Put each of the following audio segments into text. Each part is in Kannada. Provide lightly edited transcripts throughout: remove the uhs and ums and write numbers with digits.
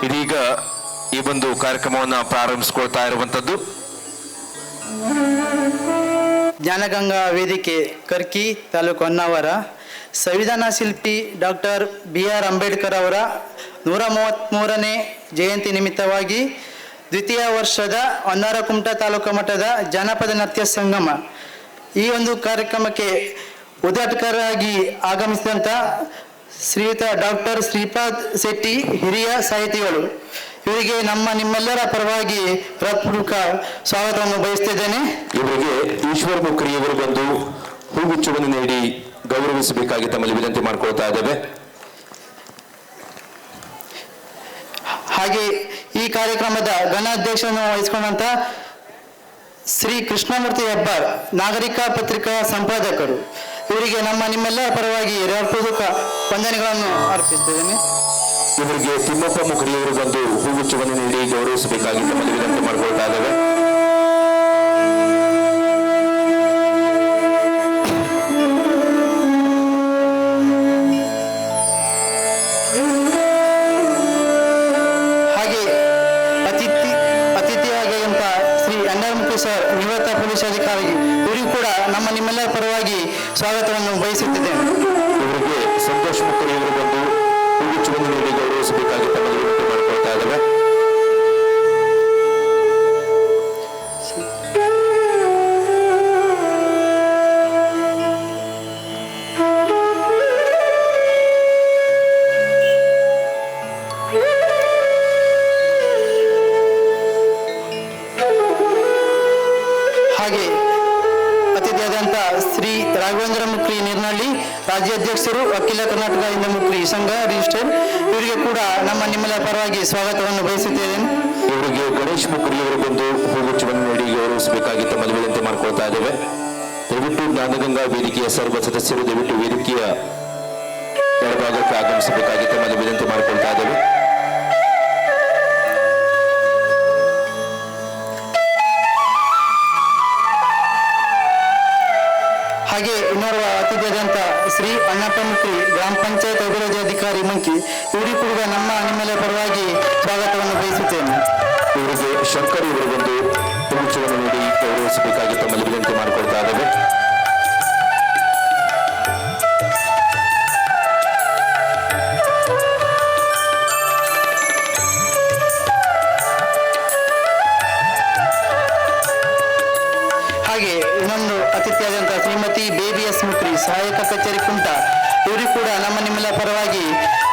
ಇದೀಗ ಈ ಒಂದು ಕಾರ್ಯಕ್ರಮವನ್ನು ಪ್ರಾರಂಭಿಸಿಕೊಳ್ತಾ ಇರುವಂಥದ್ದು ಜ್ಞಾನಗಂಗಾ ವೇದಿಕೆ ಕರ್ಕಿ ತಾಲೂಕು ಹೊನ್ನಾವರ ಸಂವಿಧಾನ ಶಿಲ್ಪಿ ಡಾಕ್ಟರ್ BR ಅಂಬೇಡ್ಕರ್ ಅವರ 133ನೇ ಜಯಂತಿ ನಿಮಿತ್ತವಾಗಿ ದ್ವಿತೀಯ ವರ್ಷದ ಹೊನ್ನಾವರ-ಕುಮಟಾ ತಾಲೂಕು ಮಟ್ಟದ ಜಾನಪದ ನೃತ್ಯ ಸಂಗಮ ಈ ಒಂದು ಕಾರ್ಯಕ್ರಮಕ್ಕೆ ಉದ್ಘಾಟಕರಾಗಿ ಆಗಮಿಸಿದಂಥ ಶ್ರೀಯುತ ಡಾಕ್ಟರ್ ಶ್ರೀಪಾದ್ ಶೆಟ್ಟಿ ಹಿರಿಯ ಸಾಹಿತಿಗಳು, ಇವರಿಗೆ ನಿಮ್ಮೆಲ್ಲರ ಪರವಾಗಿ ಹೃತ್ಪೂರ್ವಕ ಸ್ವಾಗತವನ್ನು ಬಯಸ್ತಿದ್ದೇನೆ. ಇವರಿಗೆ ಈಶ್ವರ ಮುಖರಿಯವರು ಬಂದು ಹೂಗುಚ್ಛವನ್ನು ನೀಡಿ ಗೌರವಿಸಬೇಕಾಗಿ ತಮ್ಮಲ್ಲಿ ವಿನಂತಿ ಮಾಡಿಕೊಳ್ತಾ ಇದ್ದೇವೆ. ಹಾಗೆ ಈ ಕಾರ್ಯಕ್ರಮದ ಘನಾಧ್ಯಕ್ಷವನ್ನು ವಹಿಸಿಕೊಂಡಂತ ಶ್ರೀ ಕೃಷ್ಣಮೂರ್ತಿ ಹೆಬ್ಬಾರ್, ನಾಗರಿಕ ಪತ್ರಿಕಾ ಸಂಪಾದಕರು, ಇವರಿಗೆ ನಿಮ್ಮೆಲ್ಲರ ಪರವಾಗಿ ಹೃತ್ಪೂರ್ವಕ ವಂದನೆಗಳನ್ನು ಅರ್ಪಿಸುತ್ತೇನೆ. ಇವರಿಗೆ ತಿಮ್ಮಪ್ಪ ಮುಖರಿಯವರು ಬಂದು ಹೂಗುಚ್ಛವನ್ನು ನೀಡಿ ಗೌರವಿಸಬೇಕಾಗಿ ತಮ್ಮಲ್ಲಿ ವಿನಂತಿ ಮಾಡಿಕೊಳ್ತಾ ಇದ್ದೇವೆ. ಹಾಗೆ ಅತಿಥಿಯಾಗಿರುವಂತ ಶ್ರೀ ಅಂಡರ್ಮುಖಿ ಸರ್, ನಿವೃತ್ತ ಪೊಲೀಸ್ ಅಧಿಕಾರಿ, ಇವರಿಗೂ ಕೂಡ ನಿಮ್ಮೆಲ್ಲರ ಪರವಾಗಿ ಸ್ವಾಗತವನ್ನು ಬಯಸುತ್ತಿದ್ದೇನೆ. ಇವರಿಗೆ ಸಂತೋಷ್ ಮುಖರಿಯವರು ಬಂದು ಹೂಗುಚ್ಛವನ್ನು ನೀಡಿ ಗೌರವಿಸಬೇಕಾಗಿ ತಮ್ಮಲ್ಲಿ ವಿನಂತಿ ಮಾಡಿಕೊಳ್ತಾ ಇದ್ದೇವೆ. ಹಾಗೆ ಅತಿಥಿಯಾದಂಥ ಶ್ರೀ ರಾಘವೇಂದ್ರ ಮುಕ್ರಿ ನಿರ್ನಳ್ಳಿ, ರಾಜ್ಯಾಧ್ಯಕ್ಷರು ಅಖಿಲ ಕರ್ನಾಟಕ ಹಿಂದೂ ಮುಕ್ರಿ ಸಂಘ ರಿಜಿಸ್ಟರ್ಡ್, ಇವರಿಗೆ ಕೂಡ ನಿಮ್ಮೆಲ್ಲರ ಪರವಾಗಿ ಸ್ವಾಗತವನ್ನು ಬಯಸುತ್ತೇನೆ. ಇವರಿಗೆ ಗಣೇಶ್ ಮುಖರಿಯವರು ಬಂದು ಹೂಗುಚ್ಛವನ್ನು ನೀಡಿ ಗೌರವಿಸಬೇಕಾಗಿ ತಮ್ಮಲ್ಲಿ ವಿನಂತಿ ಮಾಡಿಕೊಳ್ತಾ ಇದ್ದೇವೆ. ದಯವಿಟ್ಟು ಜ್ಞಾನಗಂಗಾ ವೇದಿಕೆಯ ಸರ್ವ ಸದಸ್ಯರು ದಯವಿಟ್ಟು ವೇದಿಕೆಯ ಎಡಭಾಗಕ್ಕೆ ಆಗಮಿಸಬೇಕಾಗಿ ತಮ್ಮಲ್ಲಿ ವಿನಂತಿ ಮಾಡಿಕೊಳ್ತಾ ಇದ್ದೇವೆ. ಹಾಗೆ ಇನ್ನೋರ್ವ ಅತಿಥಿಯಾದಂಥ ಶ್ರೀ ಅಣ್ಣಪ್ಪ ಮುಕ್ರಿ, ಗ್ರಾಮ ಪಂಚಾಯತ್ ಅಭಿವೃದ್ಧಿ ಅಧಿಕಾರಿ ಮಂಕಿ, ಇವರಿಗೂ ಕೂಡ ನಿಮ್ಮೆಲ್ಲರ ಪರವಾಗಿ ಸ್ವಾಗತವನ್ನು ಬಯಸುತ್ತೇನೆ. ಇವರಿಗೆ ಶಂಕರ್ ಇವರು ಬಂದು ಹೂಗುಚ್ಛವನ್ನು ನೀಡಿ ಗೌರವಿಸಬೇಕಾಗಿ ತಮ್ಮಲ್ಲಿ ವಿನಂತಿ ಮಾಡಿಕೊಳ್ತಾ ಇದ್ದೇವೆ. ಹಾಗೆ ಇನ್ನೊಂದು ಅತಿಥಿಯಾದಂಥ ಶ್ರೀಮತಿ ಬೇಬಿ ಎಸ್ ಮುಕ್ರಿ, ಸಹಾಯಕ ಕಚೇರಿ ಕುಂಟ, ಇವರಿಗೂ ಕೂಡ ನಿಮ್ಮೆಲ್ಲರ ಪರವಾಗಿ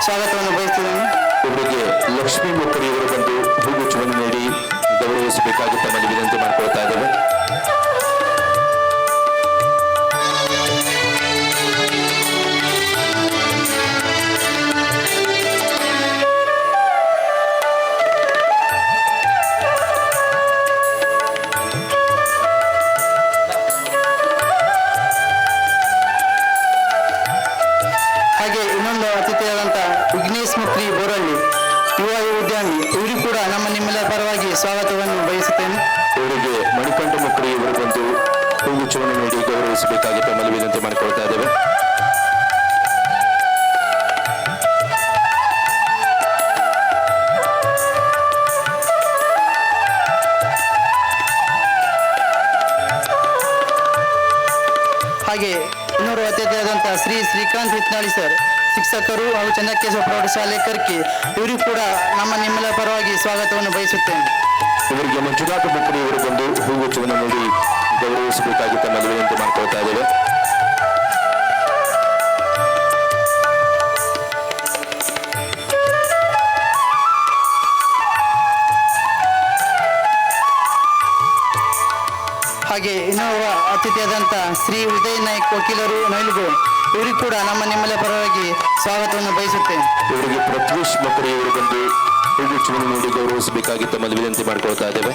ಸ್ವಾಗತವನ್ನು ಬಯಸುತ್ತೇನೆ. ಇವರಿಗೆ ಲಕ್ಷ್ಮೀ ಮುಖರಿಯವರು ಬಂದು ಹೂಗುಚ್ಛವನ್ನು ನೀಡಿ ಗೌರವಿಸಬೇಕಾಗಿ ತಮ್ಮಲ್ಲಿ ವಿನಂತಿ ಮಾಡಿಕೊಳ್ತಾ ಇದ್ದೇವೆ. ಹಾಗೆ ಇನ್ನೊಂದು ಅತಿಥಿಯಾದಂಥ ವಿಘ್ನೇಶ್ ಮುಕ್ರಿ ಬೋರಳ್ಳಿ, ಯುವ ಉದ್ಯಮಿ, ಇವರಿಗೂ ಕೂಡ ನಿಮ್ಮೆಲ್ಲರ ಪರವಾಗಿ ಸ್ವಾಗತವನ್ನು ಬಯಸುತ್ತೇನೆ. ಇವರಿಗೆ ಮಣಿಕಂಠ ಮುಖರಿ ಇವರು ಬಂದು ಹೂಗುಚ್ಛವನ್ನು ನೀಡಿ ಗೌರವಿಸಬೇಕಾಗಿ ತಮ್ಮಲ್ಲಿ ವಿನಂತಿ ಮಾಡಿಕೊಳ್ತಾ ಇದ್ದೇವೆ. ಹಾಗೆ ಇನ್ನೂರು ಅತಿಥಿಯಾದಂಥ ಶ್ರೀಕಾಂತ್ ಹಿತ್ನಾಳಿ ಸರ್, ಶಿಕ್ಷಕರು ಹಾಗೂ ಚನ್ನಕೇಶವ ಪ್ರೌಢಶಾಲೆ ಕರ್ಕಿ, ಇವರಿಗೂ ಕೂಡ ನಿಮ್ಮೆಲ್ಲರ ಪರವಾಗಿ ಸ್ವಾಗತವನ್ನು ಬಯಸುತ್ತೇನೆ. ಇವರಿಗೆ ಮಂಜುನಾಥ ಮುಖರಿ ಇವರು ಬಂದು ಹೂಗುಚ್ಛವನ್ನು ನೀಡಿ ಗೌರವಿಸಬೇಕಾಗಿ ತಮ್ಮಲ್ಲಿ ವಿನಂತಿ ಮಾಡಿಕೊಳ್ತಾ ಇದ್ದೇವೆ. ಹಾಗೆ ಇನ್ನೋರ್ವ ಅತಿಥಿಯಾದಂಥ ಶ್ರೀ ಉದಯ್ ನಾಯ್ಕ್, ವಕೀಲರು, ನೈಲ್ಗೋಡ್, ಇವರಿಗೂ ಕೂಡ ನಿಮ್ಮೆಲ್ಲರ ಪರವಾಗಿ ಸ್ವಾಗತವನ್ನು ಬಯಸುತ್ತೇನೆ. ಇವರಿಗೆ ಪ್ರತ್ಯೂಷ್ ಮುಖರಿ ಇವರು ಬಂದು ಹೂಗುಚ್ಛವನ್ನು ನೀಡಿ ಗೌರವಿಸಬೇಕಾಗಿ ತಮ್ಮಲ್ಲಿ ವಿನಂತಿ ಮಾಡಿಕೊಳ್ತಾ ಇದ್ದೇವೆ.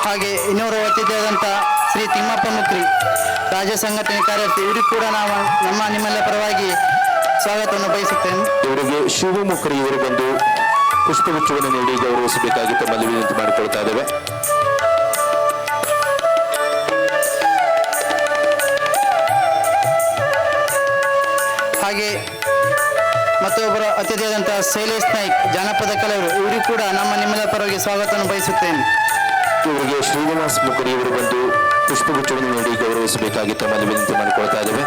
ಹಾಗೆ ಇನ್ನೋರ್ವ ಅತಿಥಿಯಾದಂಥ ಶ್ರೀ ತಿಮ್ಮಪ್ಪ ಮುಕ್ರಿ, ರಾಜ್ಯ ಸಂಘಟನೆ ಕಾರ್ಯದರ್ಶಿ, ಇವರಿಗೂ ಕೂಡ ನಿಮ್ಮೆಲ್ಲರ ಪರವಾಗಿ ಸ್ವಾಗತವನ್ನು ಬಯಸುತ್ತೇನೆ. ಇವರಿಗೆ ಶಿವಮುಖರಿ ಇವರು ಬಂದು ಪುಷ್ಪಗುಚ್ಛವನ್ನು ನೀಡಿ ಗೌರವಿಸಬೇಕಾಗಿ ತಮ್ಮಲ್ಲಿ ವಿನಂತಿ ಮಾಡಿಕೊಳ್ತಾ ಇದ್ದೇವೆ. ಅತಿಥಿಯಾದಂತಹ ಶೈಲೇಶ್ ನಾಯ್ಕ್ ಜಾನಪದ ಕಲಾವಿದರು, ಇವರಿಗೂ ಕೂಡ ನಮ್ಮ ನಿಮ್ಮೆಲ್ಲರ ಪರವಾಗಿ ಸ್ವಾಗತವನ್ನು ಬಯಸುತ್ತೇನೆ. ಇವರಿಗೆ ಶ್ರೀನಿವಾಸ್ ಮುಕುರಿ ಅವರು ಬಂದು ಪುಷ್ಪಗುಚ್ಛವನ್ನು ನೀಡಿ ಗೌರವಿಸಬೇಕಾಗಿ ತಮ್ಮಲ್ಲಿ ವಿನಂತಿ ಮಾಡಿಕೊಳ್ತಾ ಇದ್ದೇವೆ.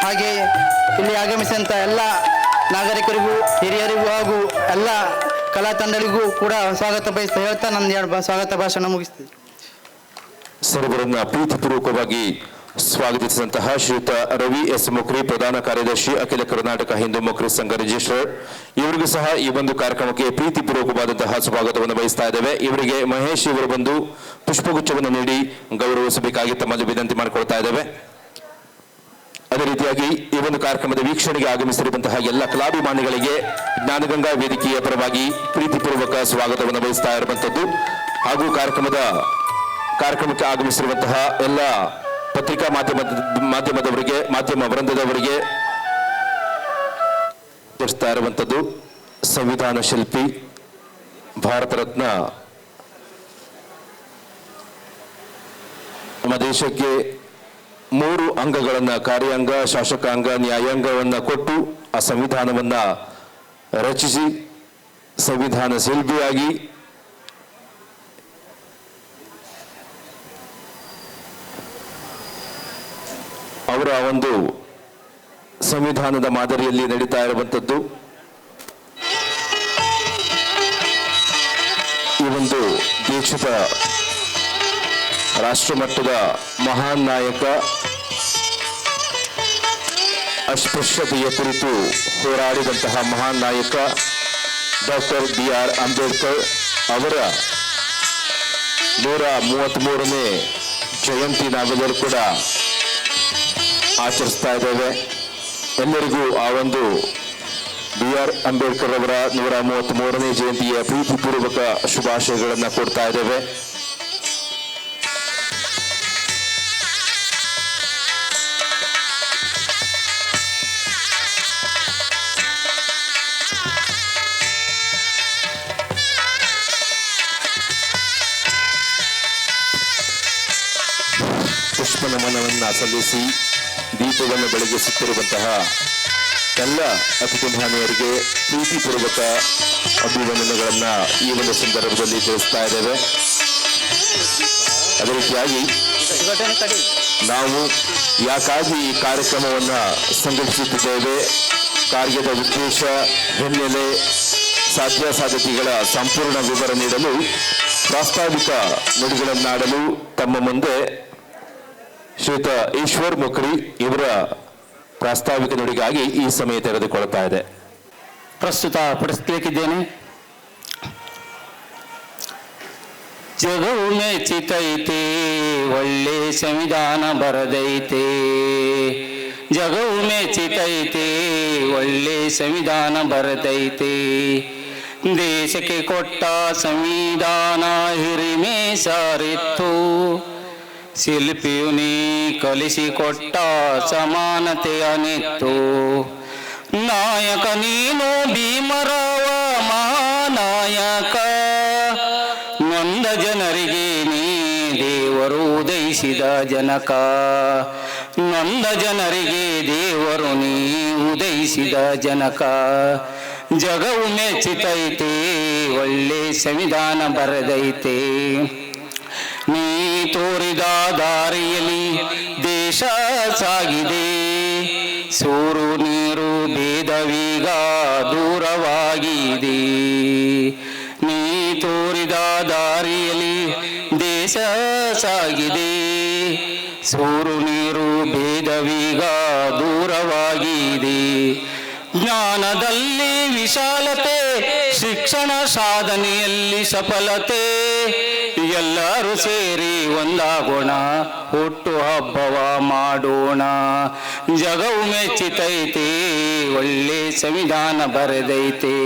ಹಾಗೆ ಇಲ್ಲಿ ಆಗಮಿಸಿದಂಥ ಎಲ್ಲ ನಾಗರಿಕರಿಗೂ ಹಿರಿಯರಿಗೂ ಹಾಗೂ ಎಲ್ಲ ಕಲಾ ತಂಡಗಳಿಗೂ ಕೂಡ ಸ್ವಾಗತ ಬಯಸ್ತಾ ಹೇಳ್ತಾ ನನ್ನ ಎರಡು ಸ್ವಾಗತ ಭಾಷಣ ಮುಗಿಸ್ತೀನಿ. ಸರ್ವರನ್ನ ಪ್ರೀತಿಪೂರ್ವಕವಾಗಿ ಸ್ವಾಗತಿಸಿದಂತಹ ಶ್ರೀಯುತ ರವಿ ಎಸ್ ಮುಕ್ರಿ, ಪ್ರಧಾನ ಕಾರ್ಯದರ್ಶಿ, ಅಖಿಲ ಕರ್ನಾಟಕ ಹಿಂದೂ ಮುಕ್ರಿ ಸಂಘ ರಿಜಿಸ್ಟ್ರಾರ್, ಇವರಿಗೂ ಸಹ ಈ ಒಂದು ಕಾರ್ಯಕ್ರಮಕ್ಕೆ ಪ್ರೀತಿಪೂರ್ವಕವಾದಂತಹ ಸ್ವಾಗತವನ್ನು ಬಯಸ್ತಾ ಇದ್ದೇವೆ. ಇವರಿಗೆ ಮಹೇಶ್ ಇವರು ಬಂದು ಪುಷ್ಪಗುಚ್ಛವನ್ನು ನೀಡಿ ಗೌರವಿಸಬೇಕಾಗಿ ತಮ್ಮಲ್ಲಿ ವಿನಂತಿ ಮಾಡಿಕೊಳ್ತಾ ಇದ್ದೇವೆ. ಅದೇ ರೀತಿಯಾಗಿ ಈ ಒಂದು ಕಾರ್ಯಕ್ರಮದ ವೀಕ್ಷಣೆಗೆ ಆಗಮಿಸಿರುವಂತಹ ಎಲ್ಲ ಕಲಾಭಿಮಾನಿಗಳಿಗೆ ಜ್ಞಾನಗಂಗಾ ವೇದಿಕೆಯ ಪರವಾಗಿ ಪ್ರೀತಿಪೂರ್ವಕ ಸ್ವಾಗತವನ್ನು ಬಯಸ್ತಾ ಇರುವಂತದ್ದು ಹಾಗೂ ಕಾರ್ಯಕ್ರಮಕ್ಕೆ ಆಗಮಿಸಿರುವಂತಹ ಎಲ್ಲ ಪತ್ರಿಕಾ ಮಾಧ್ಯಮದವರಿಗೆ, ಮಾಧ್ಯಮ ವೃಂದದವರಿಗೆ ತಿಳಿಸ್ತಾ ಇರುವಂತದ್ದು ಸಂವಿಧಾನ ಶಿಲ್ಪಿ, ಭಾರತ ರತ್ನ, ನಮ್ಮ ದೇಶಕ್ಕೆ 3 ಅಂಗಗಳನ್ನ, ಕಾರ್ಯಾಂಗ, ಶಾಸಕಾಂಗ, ನ್ಯಾಯಾಂಗವನ್ನ ಕೊಟ್ಟು ಆ ಸಂವಿಧಾನವನ್ನ ರಚಿಸಿ ಸಂವಿಧಾನ ಶಿಲ್ಪಿಯಾಗಿ ಅವರ ಒಂದು ಸಂವಿಧಾನದ ಮಾದರಿಯಲ್ಲಿ ನಡೀತಾ ಇರುವಂಥದ್ದು ಈ ಒಂದು ದೇಶದ ರಾಷ್ಟ್ರಮಟ್ಟದ ಮಹಾನ್ ನಾಯಕ, ಅಸ್ಪೃಶ್ಯತೆಯ ಕುರಿತು ಹೋರಾಡಿದಂತಹ ಮಹಾನ್ ನಾಯಕ ಡಾಕ್ಟರ್ BR ಅಂಬೇಡ್ಕರ್ ಅವರ 133ನೇ ಜಯಂತಿ ನಾವೆಲ್ಲರೂ ಕೂಡ ಆಚರಿಸ್ತಾ ಇದ್ದೇವೆ. ಎಲ್ಲರಿಗೂ ಆ ಒಂದು BR ಅಂಬೇಡ್ಕರ್ ಅವರ 133ನೇ ಜಯಂತಿಯ ಪ್ರೀತಿಪೂರ್ವಕ ಶುಭಾಶಯಗಳನ್ನು ಕೊಡ್ತಾ ಇದ್ದೇವೆ. ಪುಷ್ಪ ನಮನವನ್ನು ಸಲ್ಲಿಸಿ ದೀಪವನ್ನು ಬೆಳಗಿಸುತ್ತಿರುವಂತಹ ಎಲ್ಲ ಅತಿಥಿ ಮಹಾನೀಯರಿಗೆ ಪ್ರೀತಿಪೂರ್ವಕ ಅಭಿವಂದನೆಗಳನ್ನು ಈ ಒಂದು ಸಂದರ್ಭದಲ್ಲಿ ತಿಳಿಸ್ತಾ ಇದ್ದೇವೆ. ಅದೇ ರೀತಿಯಾಗಿ ನಾವು ಯಾಕಾಗಿ ಈ ಕಾರ್ಯಕ್ರಮವನ್ನು ಸಂಘಟಿಸುತ್ತಿದ್ದೇವೆ, ಕಾರ್ಯದ ಉದ್ದೇಶ, ಹಿನ್ನೆಲೆ, ಸಾಧ್ಯಾಸಾಧ್ಯತೆಗಳ ಸಂಪೂರ್ಣ ವಿವರ ನೀಡಲು, ಪ್ರಾಸ್ತಾವಿಕ ನುಡಿಗಳನ್ನಾಡಲು ತಮ್ಮ ಮುಂದೆ ಶ್ರೀಯುತ ಈಶ್ವರ್ ಮುಕ್ರಿ ಇವರ ಪ್ರಾಸ್ತಾವಿಕ ನುಡಿಗಾಗಿ ಈ ಸಮಯ ತೆರೆದುಕೊಳ್ತಾ ಇದೆ. ಪ್ರಸ್ತುತ ಪಡಿಸಲಿಕ್ಕಿದ್ದೇನೆ. ಜಗವು ಮೆಚ್ಚಿತೈತೆ, ಒಳ್ಳೆ ಸಂವಿಧಾನ ಬರದೈತೆ. ಜಗವು ಮೆಚ್ಚಿತೈತೆ, ಒಳ್ಳೆ ಸಂವಿಧಾನ ಬರದೈತೆ. ದೇಶಕ್ಕೆ ಕೊಟ್ಟ ಸಂವಿಧಾನ ಹಿರಿಮೆ ಸಾರಿತ್ತು. ಶಿಲ್ಪಿಯು ನೀ ಕಲಿಸಿಕೊಟ್ಟ ಸಮಾನತೆಯ ನಿತ್ತು. ನಾಯಕ ನೀನು ಭೀಮರಾವ ಮಹಾನಾಯಕ. ನೊಂದ ಜನರಿಗೆ ನೀ ದೇವರು ಉದಯಿಸಿದ ಜನಕ. ನೊಂದ ಜನರಿಗೆ ದೇವರು ನೀ ಉದಯಿಸಿದ ಜನಕ. ಜಗವು ಮೆಚ್ಚಿತೈತೆ, ಒಳ್ಳೆ ಸಂವಿಧಾನ ಬರೆದೈತೆ. ನೀ ತೋರಿದ ದಾರಿಯಲ್ಲಿ ದೇಶ ಸಾಗಿದೆ. ಸೂರು ನೀರು ಭೇದವೀಗ ದೂರವಾಗಿದೆ. ನೀ ತೋರಿದ ದಾರಿಯಲ್ಲಿ ದೇಶ ಸಾಗಿದೆ. ಸೂರು ನೀರು ಭೇದವೀಗ ದೂರವಾಗಿದೆ. ಜ್ಞಾನದಲ್ಲಿ ವಿಶಾಲತೆ, ಶಿಕ್ಷಣ ಸಾಧನೆಯಲ್ಲಿ ಸಫಲತೆ. ಎಲ್ಲರೂ ಸೇರಿ ಒಂದಾಗೋಣ, ಹುಟ್ಟು ಹಬ್ಬವ ಮಾಡೋಣ. ಜಗವು ಮೆಚ್ಚಿತೈತೆ, ಒಳ್ಳೆ ಸಂವಿಧಾನ ಬರೆದೈತೆ.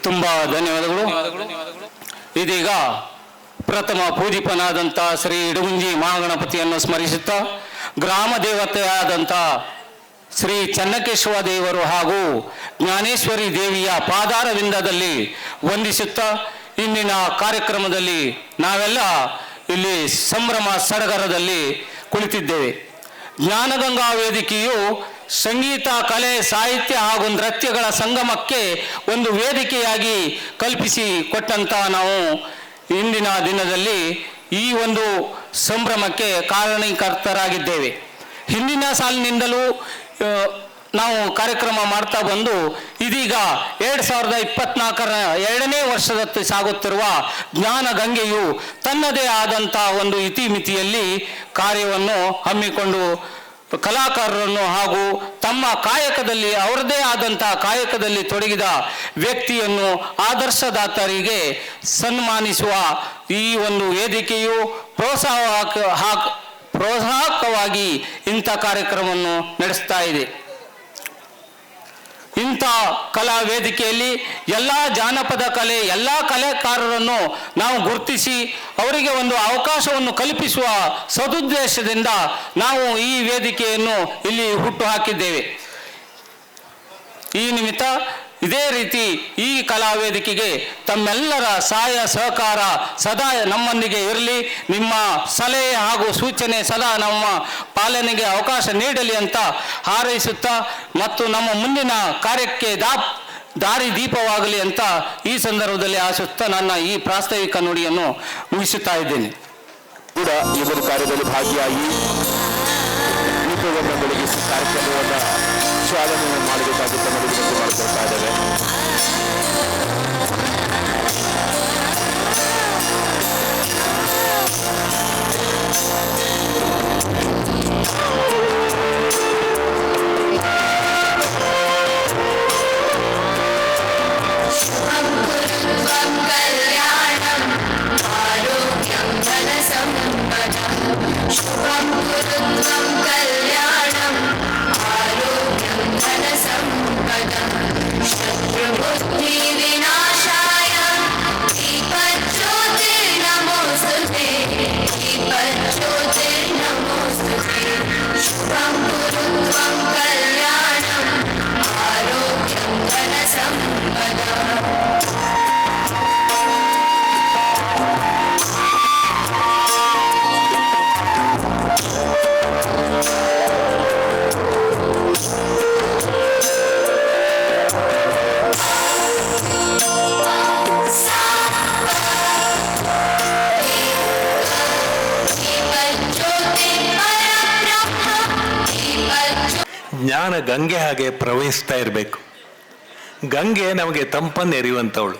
ತುಂಬಾ ಧನ್ಯವಾದಗಳು. ಇದೀಗ ಪ್ರಥಮ ಪೂಜಿಪನಾದಂಥ ಶ್ರೀ ಇಡಗುಂಜಿ ಮಹಾಗಣಪತಿಯನ್ನು ಸ್ಮರಿಸುತ್ತಾ, ಗ್ರಾಮ ದೇವತೆಯಾದಂಥ ಶ್ರೀ ಚನ್ನಕೇಶವ ದೇವರು ಹಾಗೂ ಜ್ಞಾನೇಶ್ವರಿ ದೇವಿಯ ಪಾದಾರವಿಂದದಲ್ಲಿ ವಂದಿಸುತ್ತಾ, ಇಂದಿನ ಕಾರ್ಯಕ್ರಮದಲ್ಲಿ ನಾವೆಲ್ಲ ಇಲ್ಲಿ ಸಂಭ್ರಮ ಸಡಗರದಲ್ಲಿ ಕುಳಿತಿದ್ದೇವೆ. ಜ್ಞಾನಗಂಗಾ ವೇದಿಕೆಯು ಸಂಗೀತ, ಕಲೆ, ಸಾಹಿತ್ಯ ಹಾಗೂ ನೃತ್ಯಗಳ ಸಂಗಮಕ್ಕೆ ಒಂದು ವೇದಿಕೆಯಾಗಿ ಕಲ್ಪಿಸಿ ಕೊಟ್ಟಂತ ನಾವು ಇಂದಿನ ದಿನದಲ್ಲಿ ಈ ಒಂದು ಸಂಭ್ರಮಕ್ಕೆ ಕಾರಣೀಕರ್ತರಾಗಿದ್ದೇವೆ. ಹಿಂದಿನ ಸಾಲಿನಿಂದಲೂ ನಾವು ಕಾರ್ಯಕ್ರಮ ಮಾಡ್ತಾ ಬಂದು ಇದೀಗ 2024ರ 2ನೇ ವರ್ಷದತ್ತ ಸಾಗುತ್ತಿರುವ ಜ್ಞಾನಗಂಗೆಯು ತನ್ನದೇ ಆದಂಥ ಒಂದು ಇತಿಮಿತಿಯಲ್ಲಿ ಕಾರ್ಯವನ್ನು ಹಮ್ಮಿಕೊಂಡು ಕಲಾಕಾರರನ್ನು ಹಾಗೂ ತಮ್ಮ ಕಾಯಕದಲ್ಲಿ ಅವರದೇ ಆದಂಥ ಕಾಯಕದಲ್ಲಿ ತೊಡಗಿದ ವ್ಯಕ್ತಿಯನ್ನು ಆದರ್ಶದಾತರಿಗೆ ಸನ್ಮಾನಿಸುವ ಈ ಒಂದು ವೇದಿಕೆಯು ಪ್ರೋತ್ಸಾಹಕವಾಗಿ ಇಂಥ ಕಾರ್ಯಕ್ರಮವನ್ನು ನಡೆಸ್ತಾ ಇದೆ. ಇಂಥ ಕಲಾ ವೇದಿಕೆಯಲ್ಲಿ ಎಲ್ಲ ಜಾನಪದ ಕಲೆ, ಎಲ್ಲ ಕಲಾಕಾರರನ್ನು ನಾವು ಗುರುತಿಸಿ ಅವರಿಗೆ ಒಂದು ಅವಕಾಶವನ್ನು ಕಲ್ಪಿಸುವ ಸದುದ್ದೇಶದಿಂದ ನಾವು ಈ ವೇದಿಕೆಯನ್ನು ಇಲ್ಲಿ ಹುಟ್ಟು ಹಾಕಿದ್ದೇವೆ. ಈ ನಿಮಿತ್ತ ಇದೇ ರೀತಿ ಈ ಕಲಾ ವೇದಿಕೆಗೆ ತಮ್ಮೆಲ್ಲರ ಸಹಾಯ ಸಹಕಾರ ಸದಾ ನಮ್ಮೊಂದಿಗೆ ಇರಲಿ, ನಿಮ್ಮ ಸಲಹೆ ಹಾಗೂ ಸೂಚನೆ ಸದಾ ನಮ್ಮ ಪಾಲನೆಗೆ ಅವಕಾಶ ನೀಡಲಿ ಅಂತ ಹಾರೈಸುತ್ತಾ ಮತ್ತು ನಮ್ಮ ಮುಂದಿನ ಕಾರ್ಯಕ್ಕೆ ದಾರಿ ದೀಪವಾಗಲಿ ಅಂತ ಈ ಸಂದರ್ಭದಲ್ಲಿ ಆಶಿಸುತ್ತಾ ನನ್ನ ಈ ಪ್ರಾಸ್ತಾವಿಕ ನುಡಿಯನ್ನು ಮುಗಿಸುತ್ತಾ ಇದ್ದೇನೆ. ಕೂಡ ಈ ಒಂದು ಕಾರ್ಯದಲ್ಲಿ ಭಾಗಿಯಾಗಿ ದೀಪವನ್ನು ಬೆಳಗಿಸಿ ಕಾರ್ಯಕ್ರಮವನ್ನು ಚಾಲನೆಯನ್ನು ಮಾಡಬೇಕಾಗಿ ತಮಗೆ ವಿನಂತಿ ಮಾಡಿಕೊಳ್ತಾ ಇದ್ದೇವೆ. ಜ್ಞಾನ ಗಂಗೆ ಹಾಗೆ ಪ್ರವಹಿಸ್ತಾ ಇರಬೇಕು. ಗಂಗೆ ನಮಗೆ ತಂಪನ್ನು ಎರೆಯುವಂಥವಳು.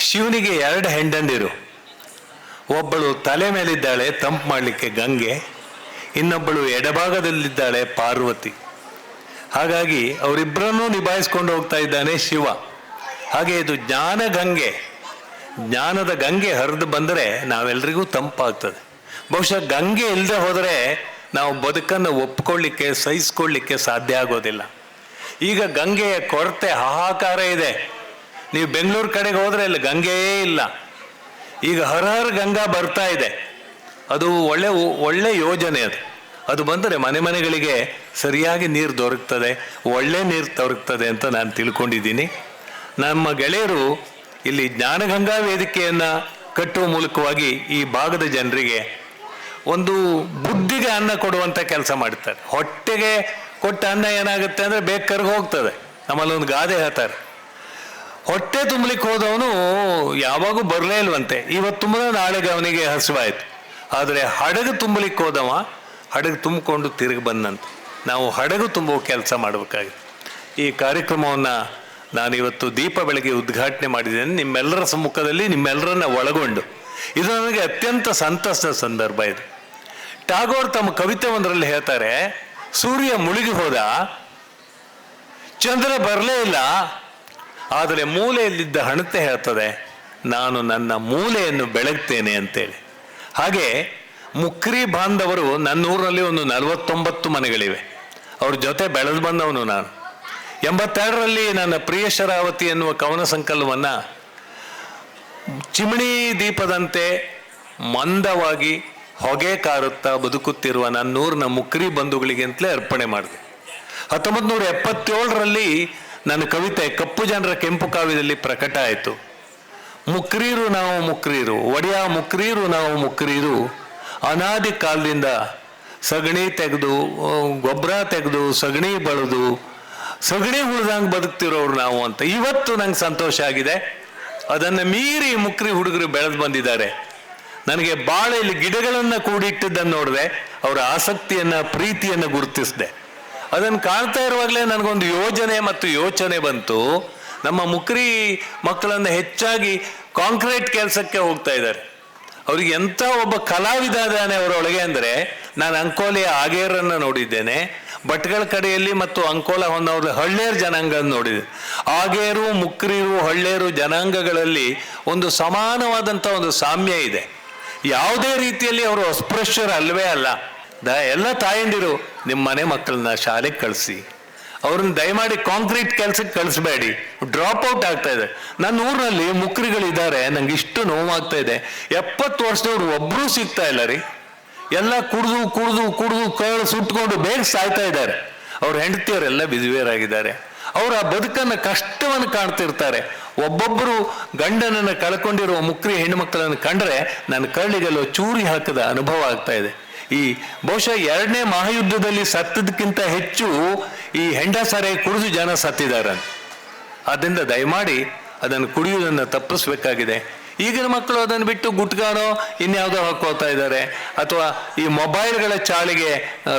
ಶಿವನಿಗೆ 2 ಹೆಂಡಂದಿರು, ಒಬ್ಬಳು ತಲೆ ಮೇಲಿದ್ದಾಳೆ ತಂಪು ಮಾಡಲಿಕ್ಕೆ ಗಂಗೆ, ಇನ್ನೊಬ್ಬಳು ಎಡಭಾಗದಲ್ಲಿದ್ದಾಳೆ ಪಾರ್ವತಿ. ಹಾಗಾಗಿ ಅವರಿಬ್ಬರನ್ನೂ ನಿಭಾಯಿಸ್ಕೊಂಡು ಹೋಗ್ತಾ ಇದ್ದಾನೆ ಶಿವ. ಹಾಗೆ ಇದು ಜ್ಞಾನ ಗಂಗೆ, ಜ್ಞಾನದ ಗಂಗೆ ಹರಿದು ಬಂದರೆ ನಾವೆಲ್ಲರಿಗೂ ತಂಪಾಗ್ತದೆ. ಬಹುಶಃ ಗಂಗೆ ಇಲ್ಲದೆ ಹೋದರೆ ನಾವು ಬದುಕನ್ನು ಒಪ್ಕೊಳ್ಳಿಕ್ಕೆ ಸಹಿಸ್ಕೊಳ್ಳಿಕ್ಕೆ ಸಾಧ್ಯ ಆಗೋದಿಲ್ಲ. ಈಗ ಗಂಗೆಯ ಕೊರತೆ ಹಾಹಾಕಾರ ಇದೆ. ನೀವು ಬೆಂಗಳೂರು ಕಡೆಗೆ ಹೋದರೆ ಇಲ್ಲಿ ಗಂಗೆಯೇ ಇಲ್ಲ. ಈಗ ಹರ ಹರ ಗಂಗಾ ಬರ್ತಾ ಇದೆ. ಅದು ಒಳ್ಳೆ ಯೋಜನೆ. ಅದು ಬಂದರೆ ಮನೆಗಳಿಗೆ ಸರಿಯಾಗಿ ನೀರು ದೊರಕ್ತದೆ, ಒಳ್ಳೆ ನೀರು ದೊರಕ್ತದೆ ಅಂತ ನಾನು ತಿಳ್ಕೊಂಡಿದ್ದೀನಿ. ನಮ್ಮ ಗೆಳೆಯರು ಇಲ್ಲಿ ಜ್ಞಾನಗಂಗಾ ವೇದಿಕೆಯನ್ನು ಕಟ್ಟುವ ಮೂಲಕವಾಗಿ ಈ ಭಾಗದ ಜನರಿಗೆ ಒಂದು ಬುದ್ಧಿಗೆ ಅನ್ನ ಕೊಡುವಂಥ ಕೆಲಸ ಮಾಡ್ತಾರೆ. ಹೊಟ್ಟೆಗೆ ಕೊಟ್ಟ ಅನ್ನ ಏನಾಗುತ್ತೆ ಅಂದರೆ ಬೇಕರ್ಗೆ ಹೋಗ್ತದೆ. ನಮ್ಮಲ್ಲಿ ಒಂದು ಗಾದೆ ಹೇಳ್ತಾರೆ, ಹೊಟ್ಟೆ ತುಂಬಲಿಕ್ಕೆ ಹೋದವನು ಯಾವಾಗೂ ಬರಲೇ ಇಲ್ವಂತೆ. ಇವತ್ತು ತುಂಬಿದ ನಾಳೆಗೆ ಅವನಿಗೆ ಹಸಿವಾಯಿತು. ಆದರೆ ಹಡಗು ತುಂಬಲಿಕ್ಕೆ ಹೋದವ ಹಡಗು ತುಂಬಿಕೊಂಡು ತಿರುಗಿ ಬಂದಂತೆ. ನಾವು ಹಡಗು ತುಂಬುವ ಕೆಲಸ ಮಾಡಬೇಕಾಗಿದೆ. ಈ ಕಾರ್ಯಕ್ರಮವನ್ನು ನಾನಿವತ್ತು ದೀಪ ಬೆಳಗ್ಗೆ ಉದ್ಘಾಟನೆ ಮಾಡಿದ್ದೇನೆ ನಿಮ್ಮೆಲ್ಲರ ಸಮ್ಮುಖದಲ್ಲಿ, ನಿಮ್ಮೆಲ್ಲರನ್ನ ಒಳಗೊಂಡು. ಇದು ನನಗೆ ಅತ್ಯಂತ ಸಂತಸದ ಸಂದರ್ಭ. ಇದು ಟಾಗೋರ್ ತಮ್ಮ ಕವಿತೆ ಒಂದರಲ್ಲಿ ಹೇಳ್ತಾರೆ, ಸೂರ್ಯ ಮುಳುಗಿ ಹೋದ, ಚಂದ್ರ ಬರಲೇ ಇಲ್ಲ, ಆದರೆ ಮೂಲೆಯಲ್ಲಿದ್ದ ಹಣತೆ ಹೇಳ್ತದೆ, ನಾನು ನನ್ನ ಮೂಲೆಯನ್ನು ಬೆಳಗ್ತೇನೆ ಅಂತೇಳಿ. ಹಾಗೆ ಮುಕ್ರಿ ಬಾಂಧವರು ನನ್ನ ಊರಿನಲ್ಲಿ ಒಂದು 49 ಮನೆಗಳಿವೆ. ಅವ್ರ ಜೊತೆ ಬೆಳೆದು ಬಂದವನು ನಾನು. 82ರಲ್ಲಿ ನನ್ನ ಪ್ರಿಯ ಶರಾವತಿ ಎನ್ನುವ ಕವನ ಸಂಕಲನವನ್ನು ಚಿಮಣಿ ದೀಪದಂತೆ ಮಂದವಾಗಿ ಹೊಗೆ ಕಾರುತ್ತಾ ಬದುಕುತ್ತಿರುವ ನನ್ನೂರಿನ ಮುಕ್ರಿ ಬಂಧುಗಳಿಗೆ ಅಂತಲೇ ಅರ್ಪಣೆ ಮಾಡಿದೆ. 1977ರಲ್ಲಿ ನನ್ನ ಕವಿತೆ ಕಪ್ಪು ಜನರ ಕೆಂಪು ಕಾವ್ಯದಲ್ಲಿ ಪ್ರಕಟ ಆಯಿತು. ಮುಕ್ರೀರು ನಾವು ಮುಕ್ರೀರು, ಒಡೆಯ ಮುಕ್ರೀರು ನಾವು ಮುಕ್ರೀರು, ಅನಾದಿ ಕಾಲದಿಂದ ಸಗಣಿ ತೆಗೆದು ಗೊಬ್ಬರ ತೆಗೆದು ಸಗಣಿ ಬಳಿದು ಸಗಣಿ ಉಳ್ದಂಗೆ ಬದುಕ್ತಿರೋರು ನಾವು ಅಂತ. ಇವತ್ತು ನಂಗೆ ಸಂತೋಷ ಆಗಿದೆ, ಅದನ್ನು ಮೀರಿ ಮುಕ್ರಿ ಹುಡುಗರು ಬೆಳೆದು ಬಂದಿದ್ದಾರೆ. ನನಗೆ ಬಾಳೆಯಲ್ಲಿ ಗಿಡಗಳನ್ನು ಕೂಡಿಟ್ಟಿದ್ದನ್ನು ನೋಡಿದೆ, ಅವರ ಆಸಕ್ತಿಯನ್ನು ಪ್ರೀತಿಯನ್ನು ಗುರುತಿಸಿದೆ. ಅದನ್ನು ಕಾಣ್ತಾ ಇರುವಾಗಲೇ ನನಗೊಂದು ಯೋಜನೆ ಮತ್ತು ಯೋಚನೆ ಬಂತು. ನಮ್ಮ ಮುಕ್ರಿ ಮಕ್ಕಳನ್ನು ಹೆಚ್ಚಾಗಿ ಕಾಂಕ್ರೀಟ್ ಕೆಲಸಕ್ಕೆ ಹೋಗ್ತಾ ಇದ್ದಾರೆ. ಅವ್ರಿಗೆ ಎಂಥ ಒಬ್ಬ ಕಲಾವಿದ ಇದ್ದಾನೆ ಅವರೊಳಗೆ ಅಂದರೆ, ನಾನು ಅಂಕೋಲೆಯ ಆಗೇರನ್ನು ನೋಡಿದ್ದೇನೆ, ಭಟ್ಗಳ ಕಡೆಯಲ್ಲಿ ಮತ್ತು ಅಂಕೋಲ ಹೊನ್ನವರ ಹಳ್ಳೇರು ಜನಾಂಗ ನೋಡಿದೆ. ಆಗೇರು ಮುಕ್ರೀರು ಹಳ್ಳೇರು ಜನಾಂಗಗಳಲ್ಲಿ ಒಂದು ಸಮಾನವಾದಂಥ ಒಂದು ಸಾಮ್ಯ ಇದೆ. ಯಾವುದೇ ರೀತಿಯಲ್ಲಿ ಅವರು ಅಸ್ಪೃಶ್ಯರು ಅಲ್ಲವೇ ಅಲ್ಲ. ಎಲ್ಲ ತಾಯಂದಿರು ನಿಮ್ಮ ಮನೆ ಮಕ್ಕಳನ್ನ ಶಾಲೆಗೆ ಕಳಿಸಿ, ಅವ್ರನ್ನ ದಯಮಾಡಿ ಕಾಂಕ್ರೀಟ್ ಕೆಲಸಕ್ಕೆ ಕಳಿಸ್ಬೇಡಿ, ಡ್ರಾಪ್ ಔಟ್ ಆಗ್ತಾ ಇದೆ. ನನ್ನ ಊರಿನಲ್ಲಿ ಮುಕ್ರಿಗಳಿದ್ದಾರೆ, ನಂಗೆ ಇಷ್ಟು ನೋವಾಗ್ತಾ ಇದೆ. 70 ವರ್ಷದವ್ರು ಒಬ್ಬರೂ ಸಿಗ್ತಾ ಇಲ್ಲ ರೀ. ಎಲ್ಲ ಕುಡಿದು ಕುಡಿದು ಕುಡಿದು ಕಳ್ಳು ಸುಟ್ಕೊಂಡು ಬೇಗ ಸಾಯ್ತಾ ಇದ್ದಾರೆ. ಅವ್ರ ಹೆಂಡತಿಯವರೆಲ್ಲ ವಿಧವೆಯರಾಗಿದ್ದಾರೆ. ಅವರ ಬದುಕನ್ನು ಕಷ್ಟವನ್ನು ಕಾಣ್ತಿರ್ತಾರೆ. ಒಬ್ಬೊಬ್ಬರು ಗಂಡನನ್ನು ಕಳ್ಕೊಂಡಿರುವ ಮುಕ್ರಿ ಹೆಣ್ಣುಮಕ್ಕಳನ್ನು ಕಂಡ್ರೆ ನನ್ನ ಕಳ್ಳಿಗೆಲ್ಲೋ ಚೂರಿ ಹಾಕದ ಅನುಭವ ಆಗ್ತಾ ಇದೆ. ಈ ಬಹುಶಃ 2ನೇ ಮಹಾಯುದ್ಧದಲ್ಲಿ ಸತ್ತದಕ್ಕಿಂತ ಹೆಚ್ಚು ಈ ಹೆಂಡ ಸಾರೆ ಕುಡಿದು ಜನ ಸತ್ತಿದ್ದಾರೆ. ಆದ್ದರಿಂದ ದಯಮಾಡಿ ಅದನ್ನು ಕುಡಿಯುವುದನ್ನು ತಪ್ಪಿಸ್ಬೇಕಾಗಿದೆ. ಈಗಿನ ಮಕ್ಕಳು ಅದನ್ನು ಬಿಟ್ಟು ಗುಟ್ಗಾನೋ ಇನ್ಯಾವುದೋ ಹಾಕೋತಾ ಇದ್ದಾರೆ, ಅಥವಾ ಈ ಮೊಬೈಲ್ಗಳ ಚಾಳಿಗೆ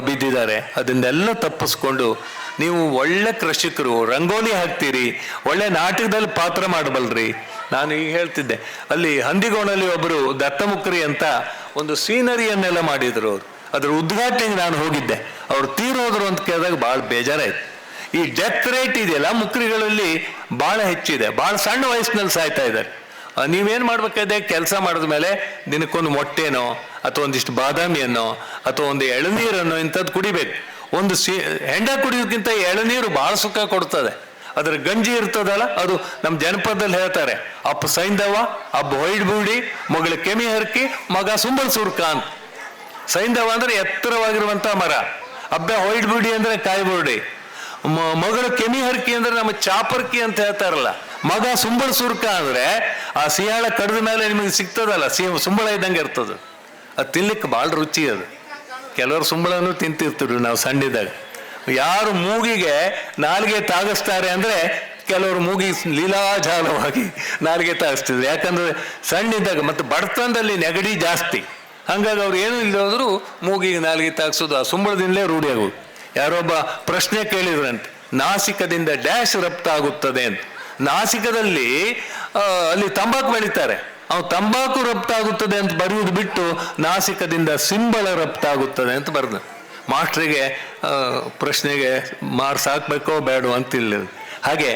ಬಿದ್ದಿದ್ದಾರೆ. ಅದನ್ನೆಲ್ಲ ತಪ್ಪಿಸ್ಕೊಂಡು ನೀವು ಒಳ್ಳೆ ಕೃಷಿಕರು, ರಂಗೋಲಿ ಹಾಕ್ತೀರಿ, ಒಳ್ಳೆ ನಾಟಕದಲ್ಲಿ ಪಾತ್ರ ಮಾಡಬಲ್ರಿ. ನಾನು ಈಗ ಹೇಳ್ತಿದ್ದೆ, ಅಲ್ಲಿ ಹಂದಿಗೋಣಲ್ಲಿ ಒಬ್ಬರು ದತ್ತಮುಕ್ರಿ ಅಂತ ಒಂದು ಸೀನರಿಯನ್ನೆಲ್ಲ ಮಾಡಿದ್ರು. ಅವರು ಅದ್ರ ಉದ್ಘಾಟನೆಗೆ ನಾನು ಹೋಗಿದ್ದೆ. ಅವ್ರು ತೀರೋದ್ರು ಅಂತ ಕೇಳಿದಾಗ ಭಾಳ ಬೇಜಾರಾಯ್ತು. ಈ ಡೆತ್ ರೇಟ್ ಇದೆಯಲ್ಲ ಮುಕ್ರಿಗಳಲ್ಲಿ ಭಾಳ ಹೆಚ್ಚಿದೆ. ಭಾಳ ಸಣ್ಣ ವಯಸ್ಸಿನಲ್ಲಿ ಸಾಯ್ತಾ ಇದ್ದಾರೆ. ನೀವೇನು ಮಾಡ್ಬೇಕಾದ್ರೆ ಕೆಲಸ ಮಾಡಿದ ಮೇಲೆ ದಿನಕ್ಕೊಂದು ಮೊಟ್ಟೆನೋ ಅಥವಾ ಒಂದಿಷ್ಟು ಬಾದಾಮಿಯನ್ನೋ ಅಥವಾ ಒಂದು ಎಳನೀರನ್ನೋ ಇಂಥದ್ದು ಕುಡಿಬೇಕು. ಒಂದು ಹೆಂಡ ಕುಡಿಯೋದಕ್ಕಿಂತ ಎಳನೀರು ಭಾಳ ಸುಖ ಕೊಡ್ತದೆ. ಅದರ ಗಂಜಿ ಇರ್ತದಲ್ಲ, ಅದು ನಮ್ಮ ಜನಪದದಲ್ಲಿ ಹೇಳ್ತಾರೆ, ಅಪ್ಪ ಸೈಂದವ ಅಬ್ಬ ಹೊಯ್ಡ್ ಬೂಡಿ ಮಗಳ ಕೆಮಿ ಹರ್ಕಿ ಮಗ ಸುಂಬಳ ಸುರ್ಕ ಅಂತ. ಸೈಂದವ ಅಂದ್ರೆ ಎತ್ತರವಾಗಿರುವಂಥ ಮರ, ಅಬ್ಬ ಹೊಯ್ಡ್ ಬೂಡಿ ಅಂದ್ರೆ ಕಾಯಿ ಬೂಡಿ, ಮಗಳು ಕೆಮಿ ಹರ್ಕಿ ಅಂದ್ರೆ ನಮ್ಮ ಚಾಪರ್ಕಿ ಅಂತ ಹೇಳ್ತಾರಲ್ಲ. ಮಗ ಸುಂಬಳ ಸುರ್ಕ ಅಂದ್ರೆ ಆ ಸಿಯಾಳ ಕಡಿದ ಮೇಲೆ ನಿಮಗೆ ಸಿಗ್ತದಲ್ಲ, ಸುಂಬಳ ಇದ್ದಂಗೆ ಇರ್ತದೆ. ಅದು ತಿನ್ಲಿಕ್ಕೆ ಭಾಳ ರುಚಿ. ಅದು ಕೆಲವರು ಸುಂಬಳನೂ ತಿಂತಿರ್ತಿದ್ರು ನಾವು ಸಣ್ಣಿದ್ದಾಗ. ಯಾರು ಮೂಗಿಗೆ ನಾಲಿಗೆ ತಾಗಿಸ್ತಾರೆ ಅಂದ್ರೆ ಕೆಲವರು ಮೂಗಿ ಲೀಲಾಜಾಲವಾಗಿ ನಾಲಿಗೆ ತಾಗಿಸ್ತಿದ್ರು. ಯಾಕಂದ್ರೆ ಸಣ್ಣಿದ್ದಾಗ ಮತ್ತು ಬಡತನದಲ್ಲಿ ನೆಗಡಿ ಜಾಸ್ತಿ, ಹಂಗಾಗಿ ಅವ್ರು ಏನೂ ಇಲ್ಲೋದ್ರು ಮೂಗಿಗೆ ನಾಲಿಗೆ ತಾಗಿಸೋದು ಆ ಸುಂಬಳದಿಂದಲೇ ರೂಢಿ ಆಗೋದು. ಯಾರೊಬ್ಬ ಪ್ರಶ್ನೆ ಕೇಳಿದ್ರಂತೆ, ನಾಸಿಕದಿಂದ ಡ್ಯಾಶ್ ರಫ್ತಾಗುತ್ತದೆ ಅಂತ. ನಾಸಿಕದಲ್ಲಿ ಅಲ್ಲಿ ತಂಬಾಕು ಬೆಳೀತಾರೆ, ಅವು ತಂಬಾಕು ರಫ್ತಾಗುತ್ತದೆ ಅಂತ ಬರೆಯುವುದು ಬಿಟ್ಟು ನಾಸಿಕದಿಂದ ಸಿಂಬಳ ರಫ್ತಾಗುತ್ತದೆ ಅಂತ ಬರೆದ. ಮಾಸ್ಟ್ರಿಗೆ ಪ್ರಶ್ನೆಗೆ ಮಾರ್ಕ್ಸ್ ಹಾಕ್ಬೇಕೋ ಬೇಡೋ ಅಂತಿಲ್ಲ. ಹಾಗೆ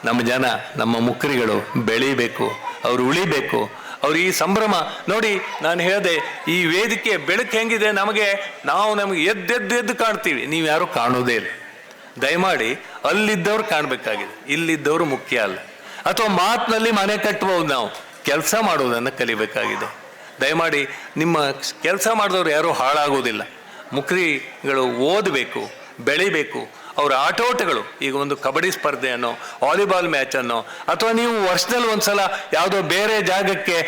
ನಮ್ಮ ಜನ, ನಮ್ಮ ಮುಕ್ರಿಗಳು ಬೆಳೀಬೇಕು, ಅವರು ಉಳಿಬೇಕು. ಅವ್ರು ಈ ಸಂಭ್ರಮ ನೋಡಿ. ನಾನು ಹೇಳಿದೆ, ಈ ವೇದಿಕೆ ಬೆಳಕು ಹೆಂಗಿದೆ ನಮಗೆ ಎದ್ದು ಕಾಣ್ತೀವಿ, ನೀವು ಯಾರು ಕಾಣೋದೇ ಇಲ್ಲ. ದಯಮಾಡಿ ಅಲ್ಲಿದ್ದವ್ರು ಕಾಣಬೇಕಾಗಿದೆ, ಇಲ್ಲಿದ್ದವರು ಮುಖ್ಯ ಅಲ್ಲ. ಅಥವಾ ಮಾತಿನಲ್ಲಿ ಮನೆ ಕಟ್ಬೋದು, ನಾವು ಕೆಲಸ ಮಾಡೋದನ್ನು ಕಲಿಬೇಕಾಗಿದೆ. ದಯಮಾಡಿ ನಿಮ್ಮ ಕೆಲಸ ಮಾಡಿದವರು ಯಾರೂ ಹಾಳಾಗೋದಿಲ್ಲ. ಮುಕ್ರಿಗಳು ಓದಬೇಕು, ಬೆಳಿಬೇಕು. ಅವರ ಆಟೋಟಗಳು, ಈಗ ಒಂದು ಕಬಡ್ಡಿ ಸ್ಪರ್ಧೆಯನ್ನು, ವಾಲಿಬಾಲ್ ಮ್ಯಾಚನ್ನು, ಅಥವಾ ನೀವು ವರ್ಷದಲ್ಲಿ ಒಂದ್ಸಲ ಯಾವುದೋ ಬೇರೆ ಜಾಗಕ್ಕೆ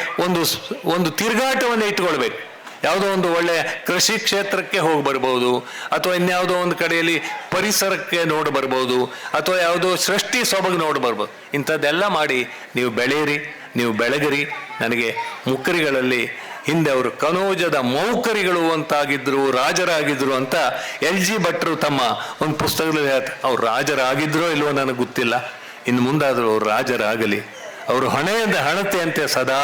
ಒಂದು ತಿರುಗಾಟವನ್ನು ಇಟ್ಕೊಳ್ಬೇಕು. ಯಾವುದೋ ಒಂದು ಒಳ್ಳೆ ಕೃಷಿ ಕ್ಷೇತ್ರಕ್ಕೆ ಹೋಗಿ ಬರ್ಬೋದು, ಅಥವಾ ಇನ್ಯಾವುದೋ ಒಂದು ಕಡೆಯಲ್ಲಿ ಪರಿಸರಕ್ಕೆ ನೋಡಿ ಬರ್ಬೋದು, ಅಥವಾ ಯಾವುದೋ ಸೃಷ್ಟಿ ಸೊಬಗು ನೋಡಿ ಬರ್ಬೋದು. ಇಂಥದ್ದೆಲ್ಲ ಮಾಡಿ ನೀವು ಬೆಳೆಯಿರಿ, ನೀವು ಬೆಳಗಿರಿ. ನನಗೆ ಮುಕ್ರಿಗಳಲ್ಲಿ ಹಿಂದೆ ಅವರು ಕನೋಜದ ಮೌಕರಿಗಳು ಅಂತಾಗಿದ್ರು, ರಾಜರಾಗಿದ್ರು ಅಂತ LG ಭಟ್ರು ತಮ್ಮ ಒಂದು ಪುಸ್ತಕದಲ್ಲಿ ಹೇಳ್ತಾರೆ. ಅವ್ರು ರಾಜರಾಗಿದ್ರೋ ಇಲ್ವೋ ನನಗೆ ಗೊತ್ತಿಲ್ಲ, ಇನ್ನು ಮುಂದಾದರೂ ಅವ್ರು ರಾಜರಾಗಲಿ. ಅವರು ಹಣತೆಯಂತೆ ಸದಾ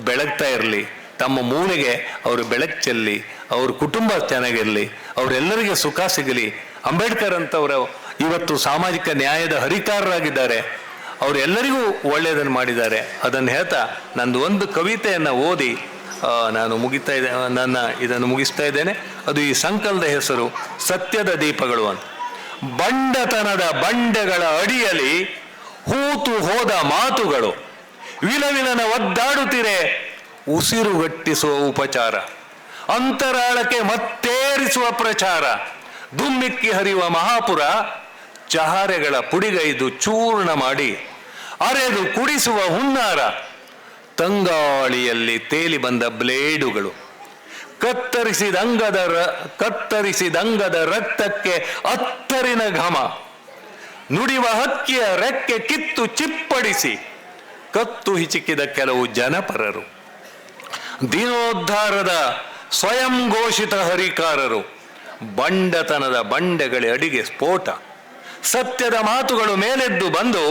ಬೆಳಗ್ತಾ ಇರಲಿ. ತಮ್ಮ ಮೂಲೆಗೆ ಅವರು ಬೆಳಕು ಚೆಲ್ಲಿ, ಅವ್ರ ಕುಟುಂಬ ಚೆನ್ನಾಗಿರಲಿ, ಅವರೆಲ್ಲರಿಗೆ ಸುಖ ಸಿಗಲಿ. ಅಂಬೇಡ್ಕರ್ ಅಂತವರು ಇವತ್ತು ಸಾಮಾಜಿಕ ನ್ಯಾಯದ ಹರಿಕಾರರಾಗಿದ್ದಾರೆ. ಅವರೆಲ್ಲರಿಗೂ ಒಳ್ಳೆಯದನ್ನು ಮಾಡಿದ್ದಾರೆ. ಅದನ್ನು ಹೇಳ್ತಾ ನಂದು ಒಂದು ಕವಿತೆಯನ್ನು ಓದಿ ನಾನು ಇದನ್ನು ಮುಗಿಸ್ತಾ ಇದ್ದೇನೆ. ಅದು ಈ ಸಂಕಲನದ ಹೆಸರು ಸತ್ಯದ ದೀಪಗಳು ಅಂತ. ಬಂಡತನದ ಬಂಡೆಗಳ ಅಡಿಯಲ್ಲಿ ಹೂತು ಹೋದ ಮಾತುಗಳು, ವಿಲವಿಲನ ಒದ್ದಾಡುತ್ತಿರೆ ಉಸಿರುಗಟ್ಟಿಸುವ ಉಪಚಾರ, ಅಂತರಾಳಕ್ಕೆ ಮತ್ತೇರಿಸುವ ಪ್ರಚಾರ, ದುಮ್ಮಿಕ್ಕಿ ಹರಿಯುವ ಮಹಾಪುರ, ಚಹಾರೆಗಳ ಪುಡಿಗೈದು ಚೂರ್ಣ ಮಾಡಿ ಅರೆದು ಕುಡಿಸುವ ಹುನ್ನಾರ, ತಂಗಾಳಿಯಲ್ಲಿ ತೇಲಿ ಬಂದ ಬ್ಲೇಡುಗಳು, ಕತ್ತರಿಸಿದಂಗದ ರಕ್ತಕ್ಕೆ ಅತ್ತರಿನ ಘಮ, ನುಡಿವ ಹಕ್ಕಿಯ ರೆಕ್ಕೆ ಕಿತ್ತು ಚಿಪ್ಪಡಿಸಿ ಕತ್ತು ಹಿಚಿಕಿದ ಕೆಲವು ಜನಪರರು, ದೀನೋದ್ಧಾರದ ಸ್ವಯಂ ಘೋಷಿತ ಹರಿಕಾರರು, ಬಂಡತನದ ಬಂಡೆಗಳ ಅಡಿಗೆ ಸ್ಫೋಟ, ಸತ್ಯದ ಮಾತುಗಳು ಮೇಲೆದ್ದು ಬಂದು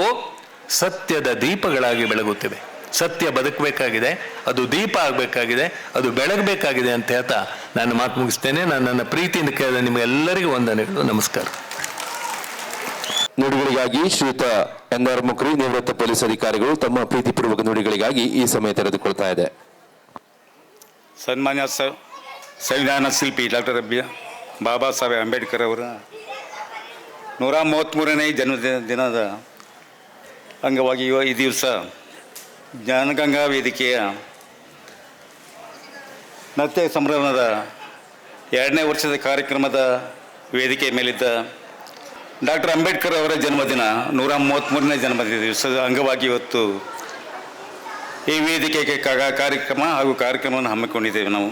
ಸತ್ಯದ ದೀಪಗಳಾಗಿ ಬೆಳಗುತ್ತಿವೆ. ಸತ್ಯ ಬದುಕಬೇಕಾಗಿದೆ, ಅದು ದೀಪ ಆಗಬೇಕಾಗಿದೆ, ಅದು ಬೆಳಗಬೇಕಾಗಿದೆ ಅಂತ ಹೇಳ್ತಾ ನಾನು ಮಾತು ಮುಗಿಸ್ತೇನೆ. ನಾನು ನನ್ನ ಪ್ರೀತಿಯಿಂದ ಕೇಳಿದ ನಿಮಗೆಲ್ಲರಿಗೂ ವಂದನೆಗಳು. ನಮಸ್ಕಾರ. ನುಡಿಗಳಿಗಾಗಿ ಶ್ರೀಯುತ NR ಮುಕ್ರಿ ನಿವೃತ್ತ ಪೊಲೀಸ್ ಅಧಿಕಾರಿಗಳು ತಮ್ಮ ಪ್ರೀತಿಪೂರ್ವಕ ನುಡಿಗಳಿಗಾಗಿ ಈ ಸಮಯ ತೆರೆದುಕೊಳ್ತಾ ಇದೆ. ಸನ್ಮಾನ್ಯ ಸಂವಿಧಾನ ಶಿಲ್ಪಿ ಡಾಕ್ಟರ್ ಬಾಬಾ ಸಾಹೇಬ್ ಅಂಬೇಡ್ಕರ್ ಅವರ 133ನೇ ಜನ್ಮದಿನದ ಅಂಗವಾಗಿ ಈ ದಿವಸ ಜ್ಞಾನಗಂಗಾ ವೇದಿಕೆಯ ನೃತ್ಯ ಸಂಭ್ರಮದ 2ನೇ ವರ್ಷದ ಕಾರ್ಯಕ್ರಮದ ವೇದಿಕೆ ಮೇಲಿದ್ದ ಡಾಕ್ಟರ್ ಅಂಬೇಡ್ಕರ್ ಅವರ ಜನ್ಮದಿನ 133ನೇ ಜನ್ಮದಿನ ದಿವಸದ ಅಂಗವಾಗಿ ಇವತ್ತು ಈ ವೇದಿಕೆಗೆ ಕಾರ್ಯಕ್ರಮ ಹಾಗೂ ಕಾರ್ಯಕ್ರಮವನ್ನು ಹಮ್ಮಿಕೊಂಡಿದ್ದೇವೆ. ನಾವು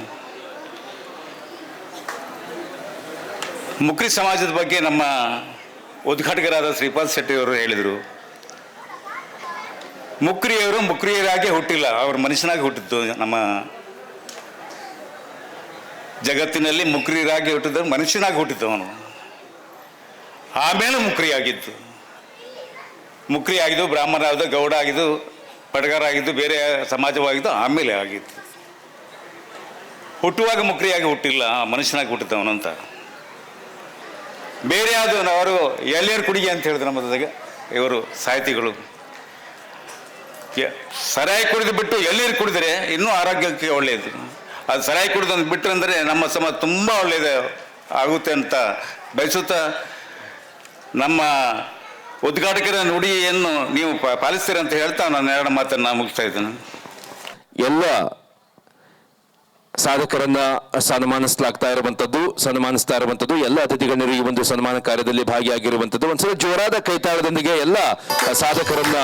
ಮುಕ್ರಿ ಸಮಾಜದ ಬಗ್ಗೆ ನಮ್ಮ ಉದ್ಘಾಟಕರಾದ ಶ್ರೀಪಾದ್ ಶೆಟ್ಟಿ ಅವರು ಹೇಳಿದರು. ಮುಕ್ರಿಯರಾಗಿ ಹುಟ್ಟಿಲ್ಲ, ಅವರು ಮನುಷ್ಯನಾಗಿ ಹುಟ್ಟಿದ್ದು. ನಮ್ಮ ಜಗತ್ತಿನಲ್ಲಿ ಮುಕ್ರಿಯರಾಗಿ ಹುಟ್ಟಿದ್ದು ಮನುಷ್ಯನಾಗಿ ಹುಟ್ಟಿದ್ದು ಅವನು. ಆಮೇಲೆ ಮುಕ್ರಿ ಆಗಿದ್ದು ಬ್ರಾಹ್ಮಣ ಆಗಿದ್ದು, ಗೌಡ ಆಗಿದ್ದು, ಪಟಗಾರ ಆಗಿದ್ದು, ಬೇರೆ ಸಮಾಜವಾಗಿದ್ದು ಆಮೇಲೆ ಆಗಿತ್ತು. ಹುಟ್ಟುವಾಗ ಮುಕ್ರಿಯಾಗಿ ಹುಟ್ಟಿಲ್ಲ, ಮನುಷ್ಯನಾಗಿ ಹುಟ್ಟಿದ್ದವನು ಅಂತ. ಬೇರೆ ಯಾವುದು ಅವರು ಎಳ್ನೀರು ಕುಡಿಗೆ ಅಂತ ಹೇಳಿದ್ರು ನಮ್ಮದಾಗ ಇವರು ಸಾಹಿತಿಗಳು. ಸರಾಯಿ ಕುಡಿದು ಬಿಟ್ಟು ಎಳ್ನೀರು ಕುಡಿದ್ರೆ ಇನ್ನೂ ಆರೋಗ್ಯಕ್ಕೆ ಒಳ್ಳೆಯದು. ಅದು ಸರಾಯಿ ಕುಡಿದು ಬಿಟ್ಟರೆ ಅಂದರೆ ನಮ್ಮ ಸಮಾಜ ತುಂಬ ಒಳ್ಳೆಯದು ಆಗುತ್ತೆ ಅಂತ ಬಯಸುತ್ತಾ ನಮ್ಮ ಉದ್ಘಾಟಕರ ನುಡಿಯನ್ನು ನೀವು ಪಾಲಿಸ್ತೀರಿ ಅಂತ ಹೇಳ್ತಾ ನಾನು 2 ಮಾತನ್ನು ಮುಗಿಸ್ತಾ ಇದ್ದೇನೆ. ಎಲ್ಲ ಸಾಧಕರನ್ನ ಸನ್ಮಾನಿಸ್ತಾ ಇರುವಂತದ್ದು ಎಲ್ಲ ಅತಿಥಿಗಣ್ಯರು ಈ ಒಂದು ಸನ್ಮಾನ ಕಾರ್ಯದಲ್ಲಿ ಭಾಗಿಯಾಗಿರುವಂತದ್ದು. ಒಂದ್ಸಲ ಜೋರಾದ ಕೈತಾಳದೊಂದಿಗೆ ಎಲ್ಲ ಸಾಧಕರನ್ನ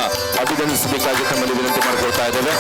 ಅಭಿನಂದಿಸಬೇಕಾಗಿ ತಮ್ಮಲ್ಲಿ ವಿನಂತಿ ಮಾಡಿಕೊಳ್ತಾ ಇದ್ದೇವೆ.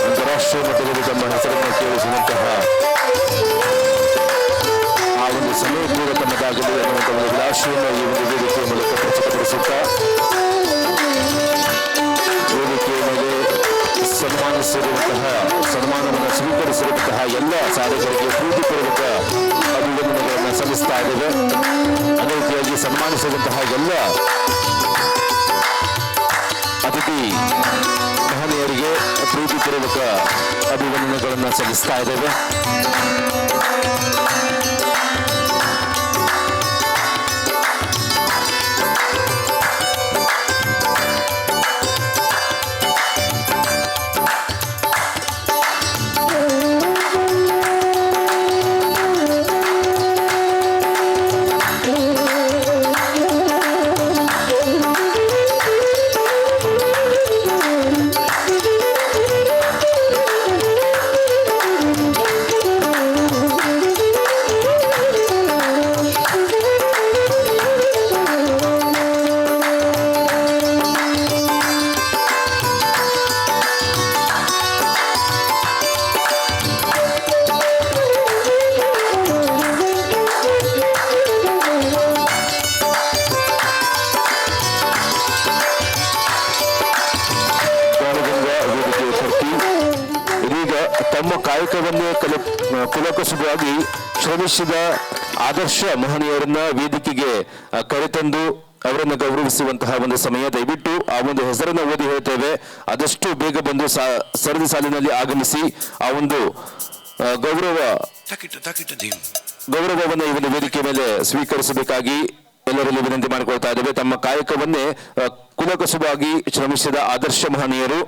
ಅಂತಾರಾಷ್ಟ್ರೀಯ ಮಟ್ಟದಲ್ಲಿ ತಮ್ಮ ಹೆಸರನ್ನು ಕೇಳಿಸುವಂತಹ ಆ ಒಂದು ಸಮಯ ಕೂಡ ತಮ್ಮದಾಗಲಿ ಅನ್ನುವಂಥ ಒಂದು ಅಭಿಲಾಷೆಯನ್ನು ಈ ಒಂದು ವೇದಿಕೆಯ ಮೂಲಕ ಪ್ರಸ್ತುತಪಡಿಸುತ್ತಾ ವೇದಿಕೆಯ ಮೇಲೆ ಸನ್ಮಾನವನ್ನು ಸ್ವೀಕರಿಸಿರುವಂತಹ ಎಲ್ಲ ಸಾಧಕರಿಗೆ ಪ್ರೀತಿಪೂರ್ವಕ ಅಭಿನಂದನೆಗಳನ್ನು ಸಲ್ಲಿಸ್ತಾ ಇದ್ದೇವೆ. ಅದೇ ರೀತಿಯಾಗಿ ಸನ್ಮಾನಿಸಿದಂತಹ ಎಲ್ಲ ಅತಿಥಿ ಮಹನೀಯರಿಗೆ ಪ್ರೀತಿಪೂರ್ವಕ ಅಭಿನಂದನೆಗಳನ್ನು ಸಲ್ಲಿಸ್ತಾ ಇದ್ದೇವೆ. ಕಾಯಕವನ್ನೇ ಕುಲಕಸುಬಾಗಿ ಶ್ರಮಿಸಿದ ಆದರ್ಶ ಮಹನೀಯರನ್ನ ವೇದಿಕೆಗೆ ಕರೆತಂದು ಅವರನ್ನು ಗೌರವಿಸುವಂತಹ ಒಂದು ಸಮಯ. ದಯವಿಟ್ಟು ಆ ಒಂದು ಹೆಸರನ್ನು ಓದಿ ಹೇಳ್ತೇವೆ, ಆದಷ್ಟು ಬೇಗ ಬಂದು ಸರದಿ ಸಾಲಿನಲ್ಲಿ ಆಗಮಿಸಿ ಆ ಒಂದು ಗೌರವವನ್ನು ಈ ಒಂದು ವೇದಿಕೆ ಮೇಲೆ ಸ್ವೀಕರಿಸಬೇಕಾಗಿ ಎಲ್ಲರಲ್ಲಿ ವಿನಂತಿ ಮಾಡಿಕೊಳ್ತಾ ಇದ್ದೇವೆ. ತಮ್ಮ ಕಾಯಕವನ್ನೇ ಕುಲಕಸುಬಾಗಿ ಶ್ರಮಿಸಿದ ಆದರ್ಶ ಮಹನೀಯರು,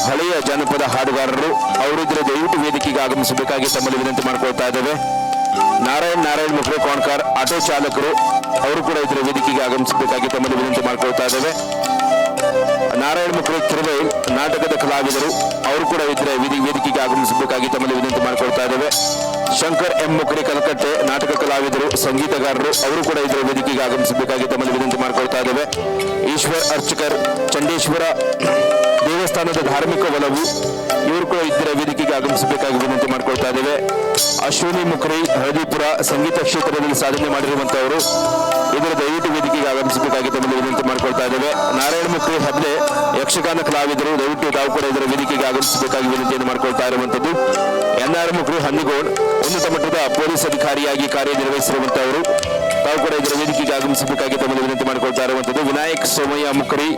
ಹಳೆಯ ಜಾನಪದ ಹಾಡುಗಾರರು ಅವರಿದ್ರೆ ದಯವಿಟ್ಟು ವೇದಿಕೆಗೆ ಆಗಮಿಸಬೇಕಾಗಿ ತಮ್ಮಲ್ಲಿ ವಿನಂತಿ ಮಾಡಿಕೊಳ್ತಾ ಇದ್ದೇವೆ. ನಾರಾಯಣ್ ಮುಖ್ರೆ ಕೋಣ್ಕಾರ್ ಆಟೋ ಚಾಲಕರು ಅವರು ಕೂಡ ಇದರ ವೇದಿಕೆಗೆ ಆಗಮಿಸಬೇಕಾಗಿ ತಮ್ಮಲ್ಲಿ ವಿನಂತಿ ಮಾಡಿಕೊಳ್ತಾ ಇದ್ದೇವೆ. ನಾರಾಯಣ್ ಮುಖ್ರೆ ಕಿರವೈಲ್ ನಾಟಕದ ಕಲಾವಿದರು ಅವರು ಕೂಡ ಇದರ ವೇದಿಕೆಗೆ ಆಗಮಿಸಬೇಕಾಗಿ ತಮ್ಮಲ್ಲಿ ವಿನಂತಿ ಮಾಡಿಕೊಳ್ತಾ ಇದ್ದೇವೆ. ಶಂಕರ್ ಎಂ ಮುಖ್ರೆ ಕಲ್ಕಟ್ಟೆ ನಾಟಕ ಕಲಾವಿದರು ಸಂಗೀತಗಾರರು ಅವರು ಕೂಡ ಇದರ ವೇದಿಕೆಗೆ ಆಗಮಿಸಬೇಕಾಗಿ ತಮ್ಮಲ್ಲಿ ವಿನಂತಿ ಮಾಡಿಕೊಳ್ತಾ ಇದ್ದೇವೆ. ಈಶ್ವರ್ ಅರ್ಚಕರ್ ಚಂಡೇಶ್ವರ ದೇವಸ್ಥಾನದ ಧಾರ್ಮಿಕ ಒಲವು ಇವರು ಕೂಡ ಇದರ ವೇದಿಕೆಗೆ ಆಗಮಿಸಬೇಕಾಗಿ ವಿನಂತಿ ಮಾಡಿಕೊಳ್ತಾ ಇದ್ದೇವೆ. ಅಶ್ವಿನಿ ಮುಖ್ರಿ ಹಳದಿಪುರ ಸಂಗೀತ ಕ್ಷೇತ್ರದಲ್ಲಿ ಸಾಧನೆ ಮಾಡಿರುವಂತವರು ಇದರ ದಯವಿಟ್ಟು ವೇದಿಕೆಗೆ ಆಗಮಿಸಬೇಕಾಗಿ ತಮ್ಮಲ್ಲಿ ವಿನಂತಿ ಮಾಡಿಕೊಳ್ತಾ ಇದ್ದೇವೆ. ನಾರಾಯಣ ಮುಖ್ರಿ ಹಬ್ಲೆ ಯಕ್ಷಗಾನ ಕಲಾವಿದರು ದಯವಿಟ್ಟು ತಾವು ಕೂಡ ಇದರ ವೇದಿಕೆಗೆ ಆಗಮಿಸಬೇಕಾಗಿ ವಿನಂತಿಯನ್ನು ಮಾಡಿಕೊಳ್ತಾ ಇರುವಂತದ್ದು. ಎನ್ಆರ್ ಮುಖ್ರಿ ಹನ್ನಿಗೋಡ್ ಉನ್ನತ ಮಟ್ಟದ ಪೊಲೀಸ್ ಅಧಿಕಾರಿಯಾಗಿ ಕಾರ್ಯನಿರ್ವಹಿಸಿರುವಂತವರು ತಾವು ಕೂಡ ಇದರ ವೇದಿಕೆಗೆ ಆಗಮಿಸಬೇಕಾಗಿ ತಮ್ಮಲ್ಲಿ ವಿನಂತಿ ಮಾಡಿಕೊಳ್ತಾ ಇರುವಂತದ್ದು. ವಿನಾಯಕ್ ಸೋಮಯ್ಯ ಮುಖ್ರಿ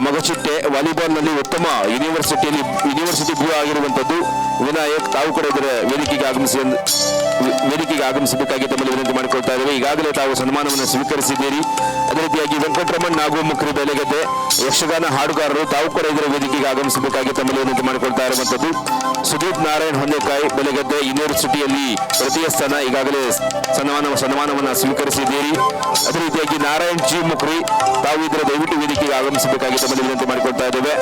ಮಗಚಿಟ್ಟೆ ವಾಲಿಬಾಲ್ ನಲ್ಲಿ ಉತ್ತಮ ಯೂನಿವರ್ಸಿಟಿ ಬ್ಲೂ ಆಗಿರುವಂತದ್ದು ವಿನಾಯಕ್ ತಾವು ಕೂಡ ಇದರ ವೇದಿಕೆಗೆ ಆಗಮಿಸಬೇಕಾಗಿ ತಮ್ಮಲ್ಲಿ ವಿನಂತಿ ಮಾಡಿಕೊಳ್ತಾ ಇದ್ದೇವೆ. ಈಗಾಗಲೇ ತಾವು ಸನ್ಮಾನವನ್ನು ಸ್ವೀಕರಿಸಿದ್ದೀರಿ. ಅದೇ ರೀತಿಯಾಗಿ ವೆಂಕಟರಮಣ್ ನಾಗು ಮುಖ್ರಿ ಬೆಲೆಗದ್ದೆ ಯಕ್ಷಗಾನ ಹಾಡುಗಾರರು ತಾವು ಕೂಡ ಇದರ ವೇದಿಕೆಗೆ ಆಗಮಿಸಬೇಕಾಗಿ ತಮ್ಮಲ್ಲಿ ವಿನಂತಿ ಮಾಡಿಕೊಳ್ತಾ ಇರುವಂತದ್ದು. ಸುದೀಪ್ ನಾರಾಯಣ್ ಹೊಂದೇಕಾಯಿ ಬೆಲೆಗದ್ದೆ ಯೂನಿವರ್ಸಿಟಿಯಲ್ಲಿ ತೃತೀಯ ಸ್ಥಾನ ಈಗಾಗಲೇ ಸನ್ಮಾನವನ್ನು ಸ್ವೀಕರಿಸಿದ್ದೀರಿ. ಅದೇ ರೀತಿಯಾಗಿ ನಾರಾಯಣ್ ಜಿ ಮುಖ್ರಿ ತಾವು ಇದರ ದಯವಿಟ್ಟು ವೇದಿಕೆಗೆ ಆಗಮಿಸಬೇಕಾಗಿ ತಮ್ಮಲ್ಲಿ ವಿನಂತಿ ಮಾಡಿಕೊಳ್ತಾ ಇದ್ದೇವೆ.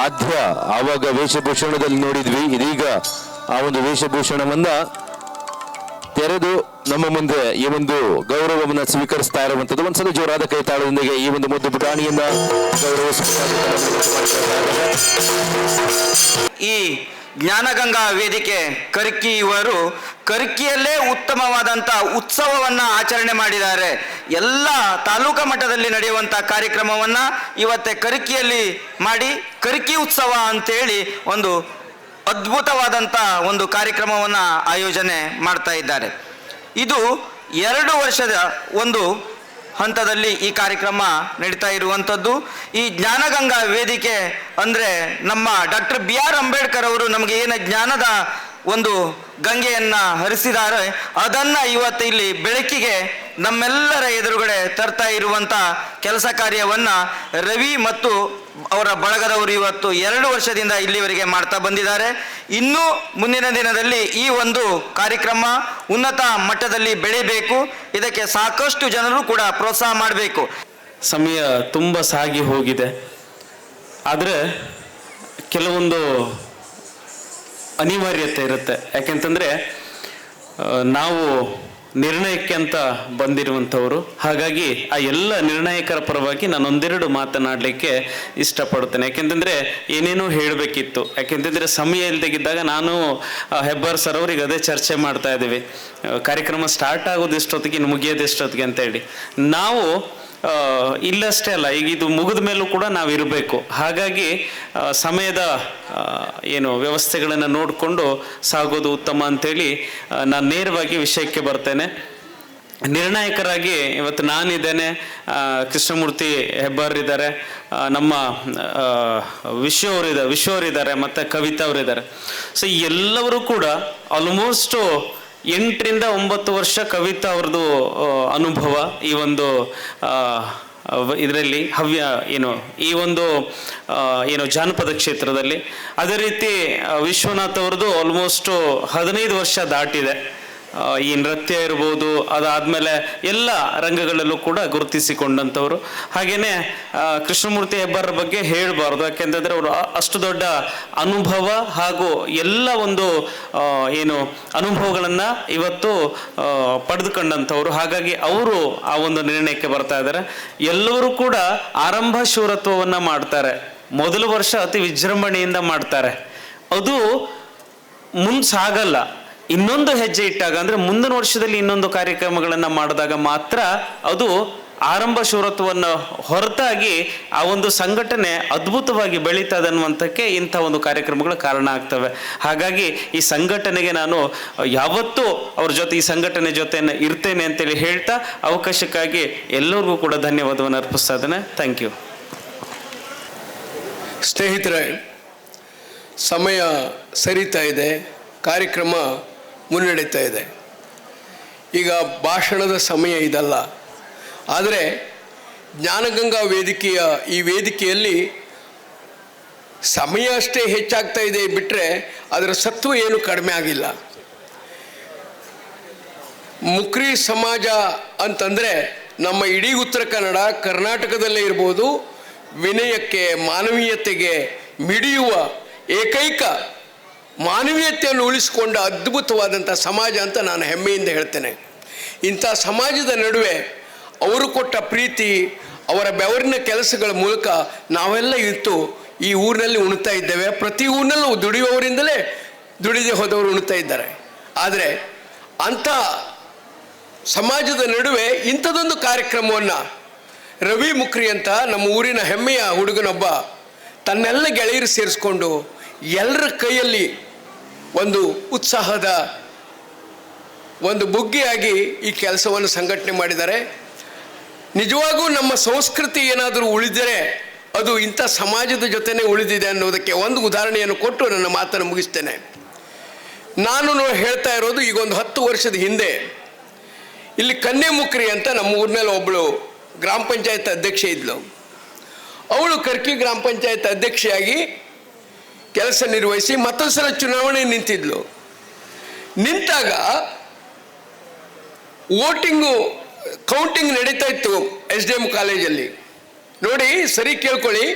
ಆದ್ಯ ಆವಾಗ ವೇಷಭೂಷಣದಲ್ಲಿ ನೋಡಿದ್ವಿ. ಇದೀಗ ಆ ಒಂದು ವೇಷಭೂಷಣವನ್ನ ತೆರೆದು ನಮ್ಮ ಮುಂದೆ ಈ ಒಂದು ಗೌರವವನ್ನ ಸ್ವೀಕರಿಸ್ತಾ ಇರುವಂತದ್ದು. ಒಂದ್ಸಲ ಜೋರಾದ ಕೈತಾಳದೊಂದಿಗೆ ಈ ಒಂದು ಮುದ್ದು ಪುಟಾಣಿಯನ್ನ ಈ ಜ್ಞಾನಗಂಗಾ ವೇದಿಕೆ ಕರ್ಕಿ ಇವರು ಕರ್ಕಿಯಲ್ಲೇ ಉತ್ತಮವಾದಂಥ ಉತ್ಸವವನ್ನ ಆಚರಣೆ ಮಾಡಿದ್ದಾರೆ. ಎಲ್ಲ ತಾಲೂಕಾ ಮಟ್ಟದಲ್ಲಿ ನಡೆಯುವಂಥ ಕಾರ್ಯಕ್ರಮವನ್ನ ಇವತ್ತೇ ಕರ್ಕಿಯಲ್ಲಿ ಮಾಡಿ ಕರ್ಕಿ ಉತ್ಸವ ಅಂತೇಳಿ ಒಂದು ಅದ್ಭುತವಾದಂಥ ಒಂದು ಕಾರ್ಯಕ್ರಮವನ್ನ ಆಯೋಜನೆ ಮಾಡ್ತಾ ಇದ್ದಾರೆ. ಇದು 2 ವರ್ಷದ ಒಂದು ಹಂತದಲ್ಲಿ ಈ ಕಾರ್ಯಕ್ರಮ ನಡೀತಾ ಇರುವಂಥದ್ದು. ಈ ಜ್ಞಾನಗಂಗಾ ವೇದಿಕೆ ಅಂದರೆ ನಮ್ಮ ಡಾಕ್ಟರ್ BR ಅಂಬೇಡ್ಕರ್ ಅವರು ನಮಗೆ ಏನು ಜ್ಞಾನದ ಒಂದು ಗಂಗೆಯನ್ನು ಹರಿಸಿದ್ದಾರೆ ಅದನ್ನು ಇವತ್ತು ಇಲ್ಲಿ ಬೆಳಕಿಗೆ ನಮ್ಮೆಲ್ಲರ ಎದುರುಗಡೆ ತರ್ತಾ ಇರುವಂಥ ಕೆಲಸ ಕಾರ್ಯವನ್ನು ರವಿ ಮತ್ತು ಅವರ ಬಳಗದವರು ಇವತ್ತು 2 ವರ್ಷದಿಂದ ಇಲ್ಲಿವರೆಗೆ ಮಾಡ್ತಾ ಬಂದಿದ್ದಾರೆ. ಇನ್ನೂ ಮುಂದಿನ ದಿನದಲ್ಲಿ ಈ ಒಂದು ಕಾರ್ಯಕ್ರಮ ಉನ್ನತ ಮಟ್ಟದಲ್ಲಿ ಬೆಳಿಬೇಕು. ಇದಕ್ಕೆ ಸಾಕಷ್ಟು ಜನರು ಕೂಡ ಪ್ರೋತ್ಸಾಹ ಮಾಡಬೇಕು. ಸಮಯ ತುಂಬ ಸಾಗಿ ಹೋಗಿದೆ. ಆದರೆ ಕೆಲವೊಂದು ಅನಿವಾರ್ಯತೆ ಇರುತ್ತೆ. ಯಾಕೆಂತಂದರೆ ನಾವು ನಿರ್ಣಯಕ್ಕೆ ಅಂತ ಬಂದಿರುವಂಥವರು. ಹಾಗಾಗಿ ಆ ಎಲ್ಲ ನಿರ್ಣಾಯಕರ ಪರವಾಗಿ ನಾನು ಒಂದೆರಡು ಮಾತನಾಡಲಿಕ್ಕೆ ಇಷ್ಟಪಡುತ್ತೇನೆ. ಯಾಕೆಂತಂದರೆ ಏನೇನೋ ಹೇಳಬೇಕಿತ್ತು. ಯಾಕೆಂತಂದರೆ ಸಮಯ ಇಲ್ದಾಗಿದ್ದಾಗ ನಾನು ಹೆಬ್ಬಾರ್ ಸರ್ ಅವ್ರಿಗೆ ಅದೇ ಚರ್ಚೆ ಮಾಡ್ತಾ ಇದ್ದೀವಿ, ಕಾರ್ಯಕ್ರಮ ಸ್ಟಾರ್ಟ್ ಆಗೋದು ಎಷ್ಟೊತ್ತಿಗೆ, ಮುಗಿಯೋದು ಎಷ್ಟೊತ್ತಿಗೆ ಅಂತೇಳಿ. ನಾವು ಇಲ್ಲಷ್ಟೇ ಅಲ್ಲ, ಈಗ ಇದು ಮುಗಿದ ಮೇಲೂ ಕೂಡ ನಾವು ಇರಬೇಕು. ಹಾಗಾಗಿ ಸಮಯದ ಏನು ವ್ಯವಸ್ಥೆಗಳನ್ನು ನೋಡಿಕೊಂಡು ಸಾಗೋದು ಉತ್ತಮ ಅಂತೇಳಿ ನಾನು ನೇರವಾಗಿ ವಿಷಯಕ್ಕೆ ಬರ್ತೇನೆ. ನಿರ್ಣಾಯಕರಾಗಿ ಇವತ್ತು ನಾನಿದ್ದೇನೆ, ಕೃಷ್ಣಮೂರ್ತಿ ಹೆಬ್ಬಾರ್ ಇದ್ದಾರೆ, ನಮ್ಮ ವಿಶ್ವವರಿದ್ದಾರೆ, ಮತ್ತು ಕವಿತಾ ಅವರಿದ್ದಾರೆ. ಸೊ ಎಲ್ಲರೂ ಕೂಡ ಆಲ್ಮೋಸ್ಟು 8 ರಿಂದ 9 ವರ್ಷ ಕವಿತಾ ಅವ್ರದ್ದು ಅನುಭವ ಈ ಒಂದು ಇದರಲ್ಲಿ ಈ ಒಂದು ಜಾನಪದ ಕ್ಷೇತ್ರದಲ್ಲಿ. ಅದೇ ರೀತಿ ವಿಶ್ವನಾಥ್ ಅವ್ರದ್ದು ಆಲ್ಮೋಸ್ಟು 15 ವರ್ಷ ದಾಟಿದೆ. ಈ ನೃತ್ಯ ಇರ್ಬೋದು, ಅದಾದಮೇಲೆ ಎಲ್ಲ ರಂಗಗಳಲ್ಲೂ ಕೂಡ ಗುರುತಿಸಿಕೊಂಡಂಥವ್ರು. ಹಾಗೆಯೇ ಕೃಷ್ಣಮೂರ್ತಿ ಹೆಬ್ಬಾರ್ ಬಗ್ಗೆ ಹೇಳಬಾರ್ದು, ಯಾಕೆಂತಂದರೆ ಅವರು ಅಷ್ಟು ದೊಡ್ಡ ಅನುಭವ ಹಾಗೂ ಎಲ್ಲ ಒಂದು ಅನುಭವಗಳನ್ನು ಇವತ್ತು ಪಡೆದುಕೊಂಡಂಥವ್ರು. ಹಾಗಾಗಿ ಅವರು ಆ ಒಂದು ನಿರ್ಣಯಕ್ಕೆ ಬರ್ತಾ ಇದ್ದಾರೆ. ಎಲ್ಲರೂ ಕೂಡ ಆರಂಭ ಶೂರತ್ವವನ್ನು ಮಾಡ್ತಾರೆ. ಮೊದಲ ವರ್ಷ ಅತಿ ವಿಜೃಂಭಣೆಯಿಂದ ಮಾಡ್ತಾರೆ. ಅದು ಮುಂದೆ ಸಾಗಲ್ಲ. ಇನ್ನೊಂದು ಹೆಜ್ಜೆ ಇಟ್ಟಾಗ, ಅಂದರೆ ಮುಂದಿನ ವರ್ಷದಲ್ಲಿ ಇನ್ನೊಂದು ಕಾರ್ಯಕ್ರಮಗಳನ್ನು ಮಾಡಿದಾಗ ಮಾತ್ರ ಅದು ಆರಂಭ ಶೂರತ್ವವನ್ನು ಹೊರತಾಗಿ ಆ ಒಂದು ಸಂಘಟನೆ ಅದ್ಭುತವಾಗಿ ಬೆಳೀತದೆ ಅನ್ನುವಂಥಕ್ಕೆ ಇಂಥ ಒಂದು ಕಾರ್ಯಕ್ರಮಗಳು ಕಾರಣ ಆಗ್ತವೆ. ಹಾಗಾಗಿ ಈ ಸಂಘಟನೆಗೆ ನಾನು ಯಾವತ್ತೂ ಅವ್ರ ಜೊತೆ, ಈ ಸಂಘಟನೆ ಜೊತೆಯನ್ನು ಇರ್ತೇನೆ ಅಂತೇಳಿ ಹೇಳ್ತಾ ಅವಕಾಶಕ್ಕಾಗಿ ಎಲ್ಲರಿಗೂ ಕೂಡ ಧನ್ಯವಾದವನ್ನು ಅರ್ಪಿಸ್ತಾ ಇದ್ದೇನೆ. Thank you. ಸ್ನೇಹಿತರೆ, ಸಮಯ ಸರಿತಾ ಇದೆ, ಕಾರ್ಯಕ್ರಮ ಮುನ್ನಡೀತಾ ಇದೆ. ಈಗ ಭಾಷಣದ ಸಮಯ ಇದಲ್ಲ. ಆದರೆ ಜ್ಞಾನಗಂಗಾ ವೇದಿಕೆಯ ಈ ವೇದಿಕೆಯಲ್ಲಿ ಸಮಯ ಅಷ್ಟೇ ಹೆಚ್ಚಾಗ್ತಾ ಇದೆ ಬಿಟ್ಟರೆ ಅದರ ಸತ್ವ ಏನು ಕಡಿಮೆ ಆಗಿಲ್ಲ. ಮುಕ್ರಿ ಸಮಾಜ ಅಂತಂದರೆ ನಮ್ಮ ಇಡೀ ಉತ್ತರ ಕನ್ನಡ, ಕರ್ನಾಟಕದಲ್ಲೇ ಇರ್ಬೋದು, ವಿನಯಕ್ಕೆ, ಮಾನವೀಯತೆಗೆ ಮಿಡಿಯುವ ಏಕೈಕ ಮಾನವೀಯತೆಯನ್ನು ಉಳಿಸಿಕೊಂಡ ಅದ್ಭುತವಾದಂಥ ಸಮಾಜ ಅಂತ ನಾನು ಹೆಮ್ಮೆಯಿಂದ ಹೇಳ್ತೇನೆ. ಇಂಥ ಸಮಾಜದ ನಡುವೆ ಅವರು ಕೊಟ್ಟ ಪ್ರೀತಿ, ಅವರ ಬೆವರಿನ ಕೆಲಸಗಳ ಮೂಲಕ ನಾವೆಲ್ಲ ಇತ್ತು ಈ ಊರಿನಲ್ಲಿ ಉಣ್ತಾ ಇದ್ದೇವೆ. ಪ್ರತಿ ಊರಿನಲ್ಲೂ ದುಡಿಯುವವರಿಂದಲೇ ದುಡಿದೇ ಹೋದವರು ಉಣ್ತಾ ಇದ್ದಾರೆ. ಆದರೆ ಅಂಥ ಸಮಾಜದ ನಡುವೆ ಇಂಥದೊಂದು ಕಾರ್ಯಕ್ರಮವನ್ನು ರವಿ ಮುಕ್ರಿ ಅಂತ ನಮ್ಮ ಊರಿನ ಹೆಮ್ಮೆಯ ಹುಡುಗನೊಬ್ಬ ತನ್ನೆಲ್ಲ ಗೆಳೆಯರು ಸೇರಿಸ್ಕೊಂಡು ಎಲ್ಲರ ಕೈಯಲ್ಲಿ ಒಂದು ಉತ್ಸಾಹದ ಒಂದು ಬುಗ್ಗೆಯಾಗಿ ಈ ಕೆಲಸವನ್ನು ಸಂಘಟನೆ ಮಾಡಿದ್ದಾರೆ. ನಿಜವಾಗೂ ನಮ್ಮ ಸಂಸ್ಕೃತಿ ಏನಾದರೂ ಉಳಿದರೆ ಅದು ಇಂಥ ಸಮಾಜದ ಜೊತೆನೇ ಉಳಿದಿದೆ ಅನ್ನೋದಕ್ಕೆ ಒಂದು ಉದಾಹರಣೆಯನ್ನು ಕೊಟ್ಟು ನನ್ನ ಮಾತನ್ನು ಮುಗಿಸ್ತೇನೆ. ನಾನು ಹೇಳ್ತಾ ಇರೋದು ಈಗ ಒಂದು 10 ವರ್ಷದ ಹಿಂದೆ ಇಲ್ಲಿ ಕನ್ಯಾಮುಕ್ರಿ ಅಂತ ನಮ್ಮ ಊರಿನಲ್ಲಿ ಒಬ್ಬಳು ಗ್ರಾಮ ಪಂಚಾಯತ್ ಅಧ್ಯಕ್ಷೆ ಇದ್ಲು. ಅವಳು ಕರ್ಕಿ ಗ್ರಾಮ ಪಂಚಾಯತ್ ಅಧ್ಯಕ್ಷೆಯಾಗಿ ಕೆಲಸ ನಿರ್ವಹಿಸಿ ಮತ್ತೊಂದು ಸಲ ಚುನಾವಣೆ ನಿಂತಿದ್ಲು. ನಿಂತಾಗ ಕೌಂಟಿಂಗ್ ನಡೀತಾ ಇತ್ತು SDM ಕಾಲೇಜಲ್ಲಿ. ನೋಡಿ, ಸರಿ ಕೇಳ್ಕೊಳ್ಳಿ,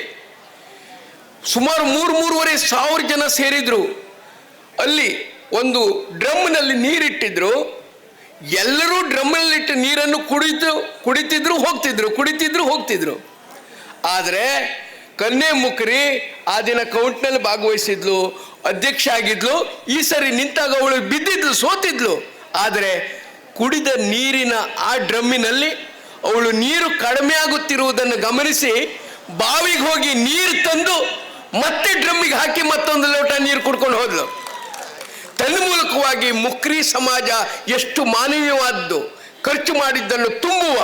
ಸುಮಾರು 3,500 ಜನ ಸೇರಿದ್ರು. ಅಲ್ಲಿ ಒಂದು ಡ್ರಮ್ನಲ್ಲಿ ನೀರಿಟ್ಟಿದ್ರು. ಎಲ್ಲರೂ ಡ್ರಮ್ಮಲ್ಲಿಟ್ಟು ನೀರನ್ನು ಕುಡಿತಿದ್ರು ಹೋಗ್ತಿದ್ರು. ಆದರೆ ಕನ್ಯಾಮುಕ್ರಿ ಆ ದಿನ ಕೌಂಟ್ನಲ್ಲಿ ಭಾಗವಹಿಸಿದ್ಲು, ಅಧ್ಯಕ್ಷ ಆಗಿದ್ಲು. ಈ ಸರಿ ನಿಂತಾಗ ಅವಳು ಬಿದ್ದಿದ್ಲು, ಸೋತಿದ್ಲು. ಆದರೆ ಕುಡಿದ ನೀರಿನ ಆ ಡ್ರಮ್ಮಿನಲ್ಲಿ ಅವಳು ನೀರು ಕಡಿಮೆ ಆಗುತ್ತಿರುವುದನ್ನು ಗಮನಿಸಿ ಬಾವಿಗೆ ಹೋಗಿ ನೀರು ತಂದು ಮತ್ತೆ ಡ್ರಮ್ಮಿಗೆ ಹಾಕಿ ಮತ್ತೊಂದು ಲೋಟ ನೀರು ಕುಡ್ಕೊಂಡು ಹೋದ್ಲು. ತನ್ಮೂಲಕವಾಗಿ ಮುಕ್ರಿ ಸಮಾಜ ಎಷ್ಟು ಮಾನವೀಯವಾದ್ದು, ಖರ್ಚು ಮಾಡಿದ್ದನ್ನು ತುಂಬುವ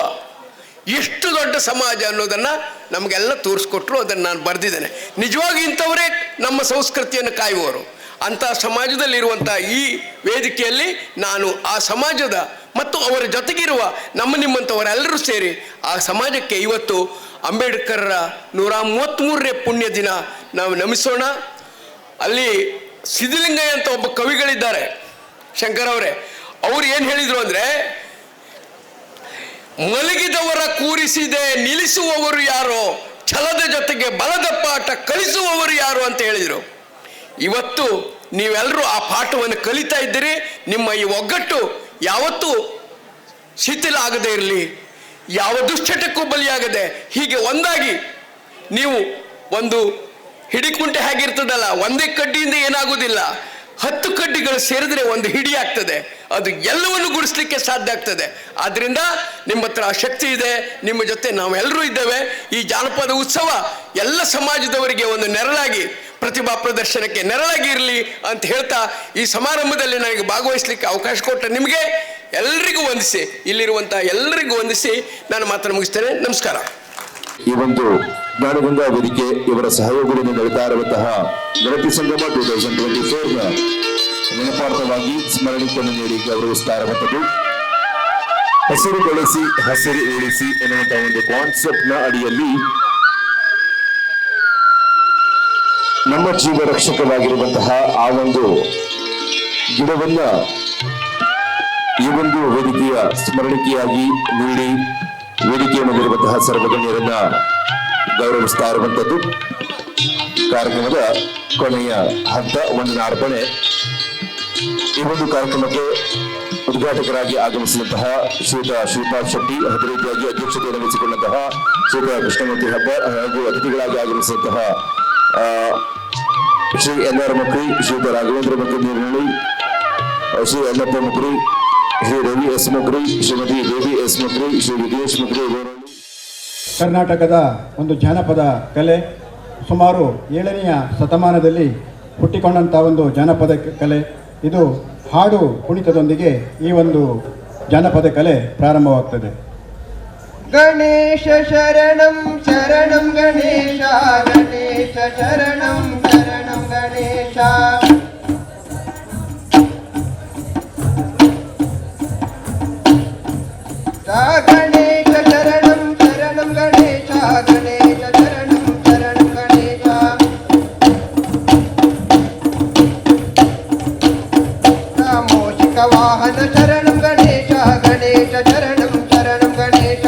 ಎಷ್ಟು ದೊಡ್ಡ ಸಮಾಜ ಅನ್ನೋದನ್ನು ನಮಗೆಲ್ಲ ತೋರಿಸ್ಕೊಟ್ರು. ಅದನ್ನು ನಾನು ಬರೆದಿದ್ದೇನೆ. ನಿಜವಾಗಿ ಇಂಥವರೇ ನಮ್ಮ ಸಂಸ್ಕೃತಿಯನ್ನು ಕಾಯುವವರು. ಅಂಥ ಸಮಾಜದಲ್ಲಿರುವಂಥ ಈ ವೇದಿಕೆಯಲ್ಲಿ ನಾನು ಆ ಸಮಾಜದ ಮತ್ತು ಅವರ ಜೊತೆಗಿರುವ ನಿಮ್ಮಂಥವರೆಲ್ಲರೂ ಸೇರಿ ಆ ಸಮಾಜಕ್ಕೆ ಇವತ್ತು ಅಂಬೇಡ್ಕರ್ರ 133ನೇ ಪುಣ್ಯ ದಿನ ನಾವು ನಮಿಸೋಣ. ಅಲ್ಲಿ ಸಿದ್ಧಲಿಂಗಯ್ಯ ಅಂತ ಒಬ್ಬ ಕವಿಗಳಿದ್ದಾರೆ, ಶಂಕರ್ ಅವರೇ. ಅವ್ರು ಏನು ಹೇಳಿದರು ಅಂದರೆ, ಮಲಗಿದವರ ಕೂರಿಸಿದೆ ನಿಲ್ಲಿಸುವವರು ಯಾರೋ, ಛಲದ ಜೊತೆಗೆ ಬಲದ ಪಾಠ ಕಲಿಸುವವರು ಯಾರು ಅಂತ ಹೇಳಿದರು. ಇವತ್ತು ನೀವೆಲ್ಲರೂ ಆ ಪಾಠವನ್ನು ಕಲಿತಾ ಇದ್ದೀರಿ. ನಿಮ್ಮ ಈ ಒಗ್ಗಟ್ಟು ಯಾವತ್ತೂ ಶಿಥಿಲ ಆಗದೆ ಇರಲಿ, ಯಾವ ದುಶ್ಚಟಕ್ಕೂ ಬಲಿಯಾಗದೆ ಹೀಗೆ ಒಂದಾಗಿ ನೀವು ಒಂದು ಹಿಡಿಕುಂಟೆ ಹೇಗಿರ್ತದಲ್ಲ, ಒಂದೇ ಕಡ್ಡಿಯಿಂದ ಏನಾಗುವುದಿಲ್ಲ, 10 ಕಡ್ಡಿಗಳು ಸೇರಿದ್ರೆ ಒಂದು ಹಿಡಿ ಆಗ್ತದೆ. ಅದು ಎಲ್ಲವನ್ನು ಗುಡಿಸ್ಲಿಕ್ಕೆ ಸಾಧ್ಯ ಆಗ್ತದೆ. ಆದ್ರಿಂದ ನಿಮ್ಮ ಹತ್ರ ಆ ಶಕ್ತಿ ಇದೆ, ನಿಮ್ಮ ಜೊತೆ ನಾವೆಲ್ಲರೂ ಇದ್ದೇವೆ. ಈ ಜಾನಪದ ಉತ್ಸವ ಎಲ್ಲ ಸಮಾಜದವರಿಗೆ ಒಂದು ನೆರಳಾಗಿ, ಪ್ರತಿಭಾ ಪ್ರದರ್ಶನಕ್ಕೆ ನೆರಳಾಗಿ ಇರಲಿ ಅಂತ ಹೇಳ್ತಾ ಈ ಸಮಾರಂಭದಲ್ಲಿ ನನಗೆ ಭಾಗವಹಿಸಲಿಕ್ಕೆ ಅವಕಾಶ ಕೊಟ್ಟ ನಿಮಗೆ ಎಲ್ಲರಿಗೂ ವಂದಿಸಿ, ಇಲ್ಲಿರುವಂತಹ ಎಲ್ಲರಿಗೂ ವಂದಿಸಿ ನಾನು ಮಾತನ್ನು ಮುಗಿಸ್ತೇನೆ. ನಮಸ್ಕಾರ. ಈ ಒಂದು ಜ್ಞಾನಗಂಗಾ ವೇದಿಕೆ ಇವರ ಸಹಯೋಗದಲ್ಲಿ ನಡೀತಾ ಇರುವಂತಹ ಗಣಪತಿ ಸಂಗಮ 2024ನ ನೆನಪಾರ್ಥವಾಗಿ ಸ್ಮರಣಿಕೆಯನ್ನು ನೀಡಿ ಗೌರವಿಸ್ತಾ ಇರುವಂಥದ್ದು ಹಸಿರು ಬೆಳೆಸಿ ಹಸಿರು ಉಳಿಸಿ ಎನ್ನುವಂತಹ ಒಂದು ಕಾನ್ಸೆಪ್ಟ್ ನ ಅಡಿಯಲ್ಲಿ ನಮ್ಮ ಜೀವ ರಕ್ಷಕವಾಗಿರುವಂತಹ ಆ ಒಂದು ಗಿಡವನ್ನ ಈ ಒಂದು ವೇದಿಕೆಯ ಸ್ಮರಣಿಕೆಯಾಗಿ ನೀಡಿ ವೇದಿಕೆಯ ಮೇಲಿರುವಂತಹ ಸರ್ವಗಣ್ಯರನ್ನ ಗೌರವಿಸ್ತಾ ಇರುವಂತದ್ದು ಕಾರ್ಯಕ್ರಮದ ಕೊನೆಯ ಹಂತ ವಂದನಾರ್ಪಣೆ. ಈ ಒಂದು ಕಾರ್ಯಕ್ರಮಕ್ಕೆ ಉದ್ಘಾಟಕರಾಗಿ ಆಗಮಿಸಿದಂತಹ ಶ್ರೀಯುತ ಶ್ರೀಪಾದ್ ಶೆಟ್ಟಿ, ಅದೇ ರೀತಿಯಾಗಿ ಅಧ್ಯಕ್ಷತೆಯನ್ನು ವಹಿಸಿಕೊಂಡಂತಹ ಶ್ರೀಯುತ ಕೃಷ್ಣಮೂರ್ತಿ ಹೆಬ್ಬಾರ್ ಹಾಗೂ ಅತಿಥಿಗಳಾಗಿ ಆಗಮಿಸಿದಂತಹ ಶ್ರೀ ಎನ್.ಆರ್. ಮಕ್ರಿ, ಶ್ರೀಯುತ ರಾಘವೇಂದ್ರ ಮಕ್ರಿ ನೀರ್ನಳ್ಳಿ, ಶ್ರೀ ಅಣ್ಣಪ್ಪ ಮಕ್ರಿ, ಶ್ರೀ ರವಿ ಎಸ್ ಮಕ್ರಿ, ಶ್ರೀಮತಿ ದೇವಿ ಎಸ್ ಮಕ್ರಿ, ಶ್ರೀ ವಿಘ್ನೇಶ್ ಮಕ್ರಿ. ಕರ್ನಾಟಕದ ಒಂದು ಜಾನಪದ ಕಲೆ ಸುಮಾರು 7ನೇ ಶತಮಾನದಲ್ಲಿ ಹುಟ್ಟಿಕೊಂಡಂಥ ಒಂದು ಜಾನಪದ ಕಲೆ. ಇದು ಹಾಡು ಕುಣಿತದೊಂದಿಗೆ ಈ ಒಂದು ಜಾನಪದ ಕಲೆ ಪ್ರಾರಂಭವಾಗ್ತದೆ. ಗಣೇಶ ಶರಣಂ ಶರಣಂ ಗಣೇಶ, ಗಣೇಶ ಶರಣಂ ಶರಣಂ ಗಣೇಶ. ಗಣೇಶ ಶರಣಂ ಶರಣಂ ಗಣೇಶ, ಗಣೇಶ ಶರಣಂ ಶರಣಂ ಗಣೇಶ. ಮೋಷಿಕ ವಾಹನ ಶರಣಂ ಗಣೇಶ, ಗಣೇಶ ಶರಣಂ ಶರಣಂ ಗಣೇಶ.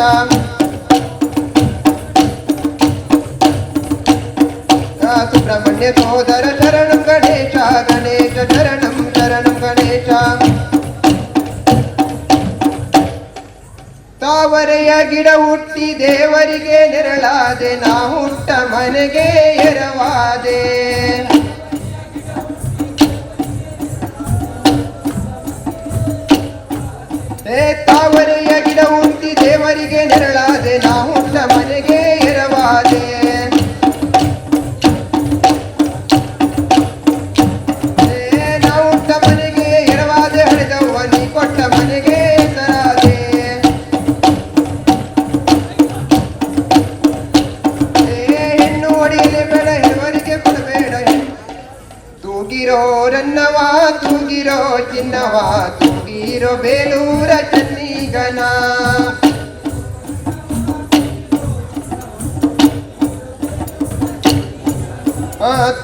ಸುಬ್ರಹ್ಮಣ್ಯ ಸೋದರ ಶರಣಂ ಗಣೇಶ, ಗಣೇಶ ಶರಣಂ ಶರಣಂ ಗಣೇಶ. ತಾವರೆಯ ಗಿಡ ಹುಟ್ಟಿ ದೇವರಿಗೆ ನೆರಳಾದೆ, ನಾ ಹುಟ್ಟ ಮನೆಗೆ ಎರವಾದೆ. ತಾವರೆಯ ಗಿಡ ಹುಟ್ಟಿ ದೇವರಿಗೆ ನೆರಳಾದೆ, ನಾ ಹುಟ್ಟ ಮನೆಗೆ ಎರವಾದೆ. ನಾ ಹುಟ್ಟ ಮನೆಗೆ ಎರವಾದೆ, ಹಳೆದವ್ವ ನೀ ಕೊಟ್ಟ ಮನೆಗೆ ಹೆಸರಾದೆ. ಹೆಣ್ಣು ಒಡೆಯಲೆ ಬೇಡ, ಹೆಣ್ಣವರಿಗೆ ಕೊಡಬೇಡ. ತೂಗಿರೋ ರನ್ನವ, ತೂಗಿರೋ ಚಿನ್ನವ, ತೂಗಿರೋ ಬೇಲೂರ ಚನ್ನಿಗನ.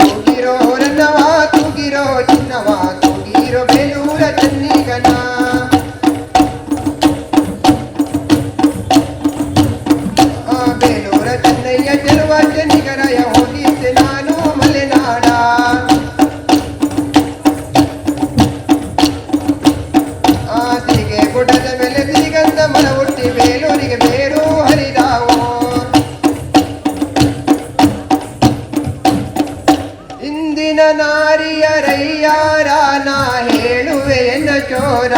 ತೂಗಿರೋ ರನ್ನವ, ತೂಗಿರೋ ಚಿನ್ನವ, ತೂಗಿರೋ ಬೇಲೂರ ಚನ್ನಿಗನ. ಬೇಲೂರ ಚೆನ್ನಯ್ಯ ಚೆಲುವ ಚೆನ್ನಿಗರಾಯ ಹೋಗಿದ್ದೆ ನಾನು ಮಲೆನಾಡ. ತಿರಿಗೆ ಗುಡ್ಡದ ಮೇಲೆ ತಿರಿಗಂತ ಮರ ಹುಟ್ಟಿ ಬೇಲೂರಿಗೆ ಬೇರು ಹರಿದಾವು. ಇಂದಿನ ನಾರಿಯರಯ್ಯಾರ ನಾ ಹೇಳುವೆ ಎನ್ನ ಚೋರ.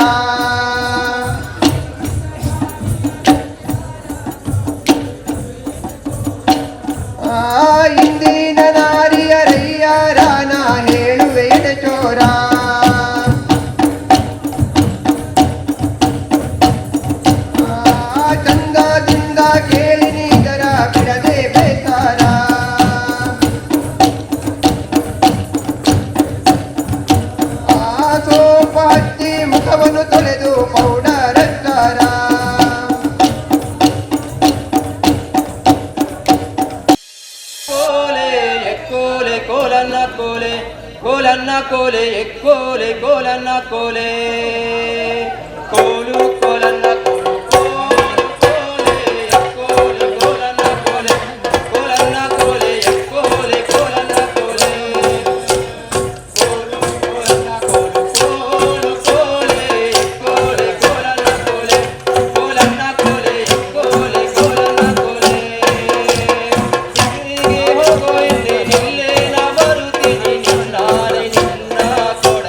ಇಂದಿನ ನಾರಿಯರಯ್ಯಾರ ನಾ ಹೇಳುವೆ ಎನ್ನ ಚೋರ. ಚಂದದಿಂದ ಕೇಳಿ ನೀದರ ಬಿಡದೆ ಬೇಸಾರ. ಸೋಪ ಹಚ್ಚಿ ಮುಖವನ್ನು ತೊಳೆದು ಪೌಡರ್ ಹಚ್ಚಾರ. ಕೋಲೆ ಎಕ್ಕೋಲೆ ಕೋಲನ್ನ ಕೋಲೆ, ಕೋಲನ್ನ ಕೋಲೆ ಎಕ್ಕೋಲೆ ಕೋಲನ್ನ ಕೋಲೆ. ಕೋಲು ಕೋಲನ್ನ ಕೋಲು, ಕೋಲು ಕೋಲೆ ಎಕ್ಕೋಲೆ ಕೋಲನ್ನ ಕೋಲೆ, ಕೋಲನ್ನ ಕೋಲೆ ಎಕ್ಕೋಲೆ ಕೋಲನ್ನ ಕೋಲೆ. ಕೋಲು ಕೋಲನ್ನ ಕೋಲು, ಕೋಲು ಕೋಲೆ ಎಕ್ಕೋಲೆ ಕೋಲನ್ನ ಕೋಲೆ, ಕೋಲನ್ನ ಕೋಲೆ ಎಕ್ಕೋಲೆ ಕೋಲನ್ನ ಕೋಲೆ. ಹೋಗೋ ಎಂದೆ ನಿಲ್ಲೆ ನಾ ಬರುತ್ತೀನಿ, ನಿನ್ನಾನೆ ನಿನ್ನ ಕೊಡ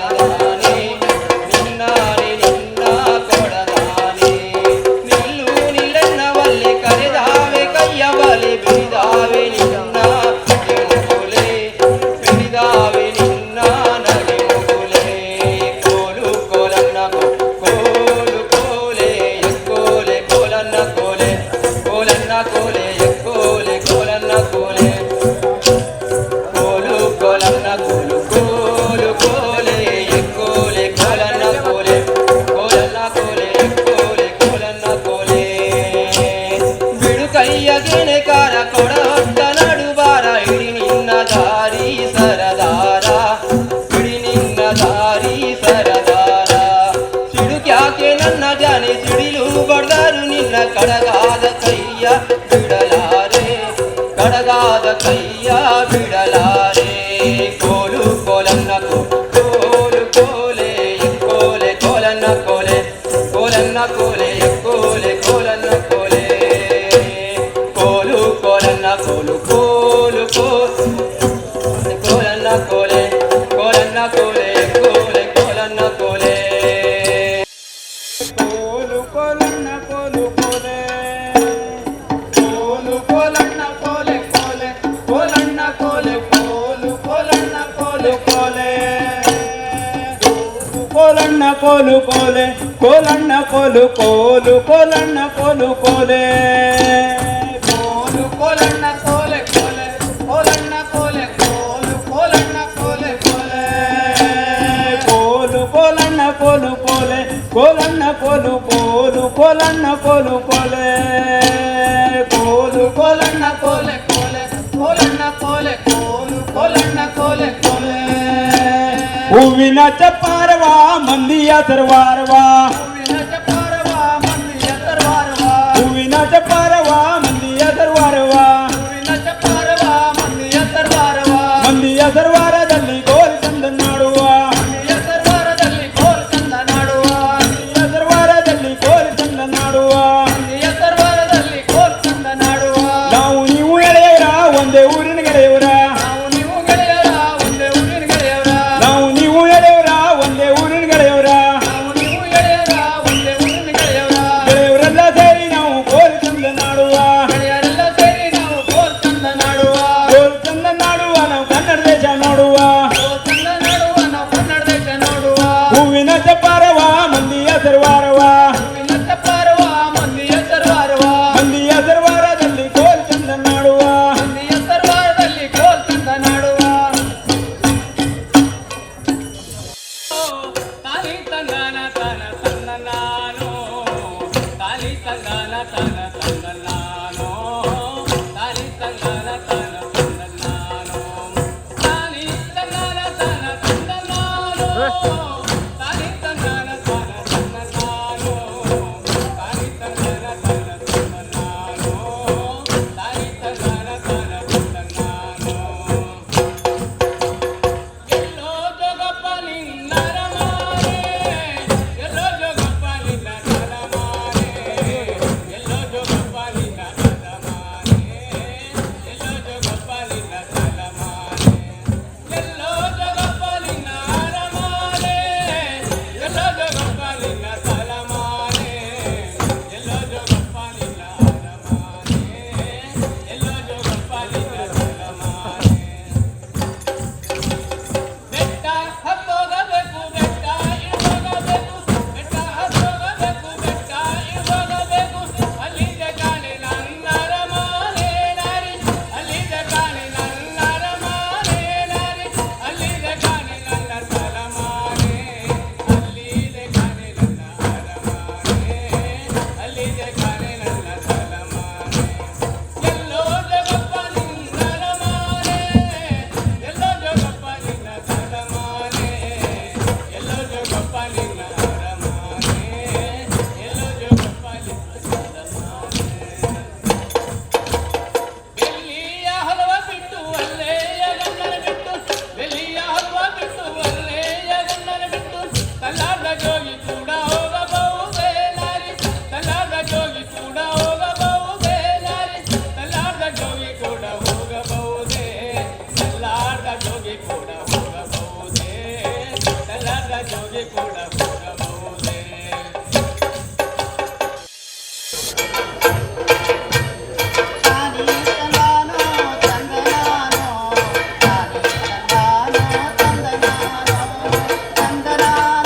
ಕೋಲು ಕೋಲೆ ಕೋಲಣ್ಣ ಕೋಲು ಕೋಲೆ ಕೋಲಣ್ಣ ಕೋಲು ಕೋಲು ಕೋಲಣ್ಣ ಕೋಲು ಕೋಲೆ ಕೋಲು ಕೋಲಣ್ಣ ಕೋಲೆ ಕೋಲೆ ಕೋಲಣ್ಣ ಕೋಲೆ ಕೋಲು ಕೋಲಣ್ಣ ಕೋಲೆ ಕೋಲೆ ಕೋಲು ಕೋಲಣ್ಣ ಕೋಲು ಕೋಲೆ ಕೋಲಣ್ಣ ಕೋಲು ಕೋಲು ಕೋಲಣ್ಣ ಕೋಲು ಕೋಲೆ ಕೋಲು ಕೋಲಣ್ಣ ಕೋಲೆ ಕೋಲೆ ಕೋಲಣ್ಣ ಕೋಲೆ ಕೋಲು ಕೋಲಣ್ಣ ಕೋಲೆ ಕೋಲೆ ಹೂವಿನ ಚಪ್ಪಾರವಾ ಮಂದಿಯ ಸರ್ವಾರವಾ ಹೂವಿನ ಚಪ್ಪಾರವಾ ಮಂದಿಯ ಸರ್ವಾರವಾ ಹೂವಿನ ಚಪ್ಪಾರವಾ ಮಂದಿಯ ಸರ್ವಾರವಾ ಹೂವಿನ ಚಪ್ಪಾರವಾ ಮಂದಿಯ ಸರ್ವಾರವಾ ಮಂದಿಯ ಸರ್ವಾರದಲ್ಲಿ ಕೋಲ್ ಚಂದ ನಾಡುವ ಮಂದಿಯ ಸರ್ವಾರದಲ್ಲಿ ಕೋಲ್ ಚಂದ ನಾಡುವ ಮಂದಿಯ ಸರ್ವಾರದಲ್ಲಿ ಕೋಲ್ ಚಂದ ನಾಡುವ ಮಂದಿಯ ಸರ್ವಾರದಲ್ಲಿ ಕೋಲ್ ಚಂದ ನಾಡುವ ನಾವು ನೀವು ಗೆಳೆಯರ ಒಂದೇ ಊರಿನ ಗೆಳೆಯವರ ನಾವು ನೀವು ಗೆಳೆಯರ ಒಂದೇ ಊರಿನ ಗೆಳೆಯವರ ನಾವು ನೀವು ಗೆಳೆಯವರ ಒಂದೇ ಊರಿನ ಗೆಳೆಯವರ ನಾವು ನೀವು ಗೆಳೆಯರ ಒಂದೇ ಊರಿನ ಗೆಳೆಯವರ ಗೆಳೆಯವರೆಲ್ಲ ಸೇರಿ ನಾವು ಕೋಲ್ ಚಂದ ನಾಡುವ ಗೆಳೆಯರೆಲ್ಲ ಸೇರಿ ನಾವು ಕೋಲ್ ಚಂದ ನಾಡುವ ಕೋಲ್ ಚಂದ ನಾಡುವ ನಾವು ಕನ್ನಡ ದೇಶ ನೋಡುವ ಕೋಲ್ ಚಂದ ನಾಡುವ ನಾವು ಕನ್ನಡ ದೇಶ ನೋಡುವ ಹೂವಿನ ಚಪ್ಪಾರವ ಮಂದಿಯ ಸರ್ವಾರವ ಹೂವಿನ ಚಪ್ಪಾರವ ಮಂದಿಯ ಸರ್ವಾರವ ಮಂದಿಯ ಸರ್ವಾರದಲ್ಲಿ ಕೋಲ್ ಚಂದ ನಾಡುವ ಮಂದಿಯ ಸರ್ವಾರದಲ್ಲಿ ಕೋಲ್ ಚಂದ ನಾಡುವ ತಾಲಿ ತಂಗನ ತನ ತನ್ನ ನಾನು ತಾಲಿ ತಂಗನ ತನ ತನ್ನ ನಾನು ತಾಲಿ ತಂಗನ ತನ ತನ್ನ ನಾನು ತಾಲಿ ತಂಗನ ತನ ತನ್ನ ನಾನು ತಾಲಿ ತಂಗನ ತನ ತನ್ನ ನಾನು ತಾಲಿ ತಂಗನ ತನ ತನ್ನ ನಾನು ತಾಲಿ ತಂಗನ ತನ ತನ್ನ ನಾನು ಎಲ್ಲೋ ಜಗಪ್ಪ ನಿನ್ನರ ಮಾರೆ ಎಲ್ಲೋ ಜಗಪ್ಪ ನಿನ್ನ ನರ ಮಾರೆ ಎಲ್ಲೋ ಜಗಪ್ಪ ನಿನ್ನ ನರ ಮಾರೆ ಎಲ್ಲೋ ಜಗಪ್ಪ ನಿನ್ನ ತಲ ಮಾರೆ ಎಲ್ಲೋ ಜಗಪ್ಪ ನಿನ್ನ ಹರ ಮಾರೆ ಎಲ್ಲೋ ಜಗಪ್ಪ ನಿನ್ನ ತಲ ಮಾರೆ ಎಲ್ಲೋ ಜಗಪ್ಪ ನಿನ್ನ ಹರ ಮಾರೆ ಎಲ್ಲೋ ಜಗಪ್ಪ ನಿನ್ನ ತಲ ಮಾರೆ ಬೆಟ್ಟ ಹತ್ತೋಗಬೇಕು ಬೆಟ್ಟ ಇಳಿಸೋಗಬೇಕು ಬೆಟ್ಟ ಹತ್ತೋಗಬೇಕು ಬೆಟ್ಟ ಇಳಿಸೋಗಬೇಕು ಅಲ್ಲಿದೆ ಕಾಣೆ ನನ್ನರ ಮಾಲೆ ನಾರಿ ಅಲ್ಲಿದೆ ಕಾಣೆ ನನ್ನರ ಮಾಲೆ ನಾರಿ ಅಲ್ಲಿದೆ ಕಾಣೆ ನನ್ನ ತಲ ಮಾಲೆ ಅಲ್ಲಿದೆ ಕಾಣೆ ನನ್ನ ಹರ ಮಾಲೆ ಅಲ್ಲಿದೆ ಕಾಣೆ ನನ್ನ ತಲ ಮಾಲೆ ಎಲ್ಲೋ ಜಗಪ್ಪ ನಿನ್ನರ ಮಾಲೆ ಎಲ್ಲೋ ಜಗಪ್ಪ ನಿನ್ನ ತಲ ಮಾಲೆ ಎಲ್ಲೋ ಜಗಪ್ಪ ನಿನ್ನ ಹರ ಮಾಲೆ ಎಲ್ಲೋ ಜಗಪ್ಪ ನಿನ್ನ ತಲ ಮಾಲೆ ಬೆಳ್ಳಿಯ ಹಲವ ಬಿಟ್ಟು ಅಲ್ಲೆಯ ಗಂಡನ ಬಿಟ್ಟು ಬೆಳ್ಳಿಯ ಹಲವ ಬಿಟ್ಟು ಅಲ್ಲೆಯ ಗಂಡನ ಬಿಟ್ಟು ತಲಾದ ಜೋಗಿ ಕೂಡ ಹೋಗಬಹುದೇ ನಾರಿ ತಲಾದ ಜೋಗಿ ಕೂಡ ಹೋಗಬಹುದೇ ನಾರಿ ತಲಾದ ಜೋಗಿ ಕೂಡ ಹೋಗಬಹುದೇ ತಲಾದ ಜೋಗಿ ಕೂಡ ಹೋಗಬಹುದೇ ತಲಾದ ಜೋಗಿ ಕೂಡ ಹೋಗಬಹುದೇ ತಂದನಾನೋ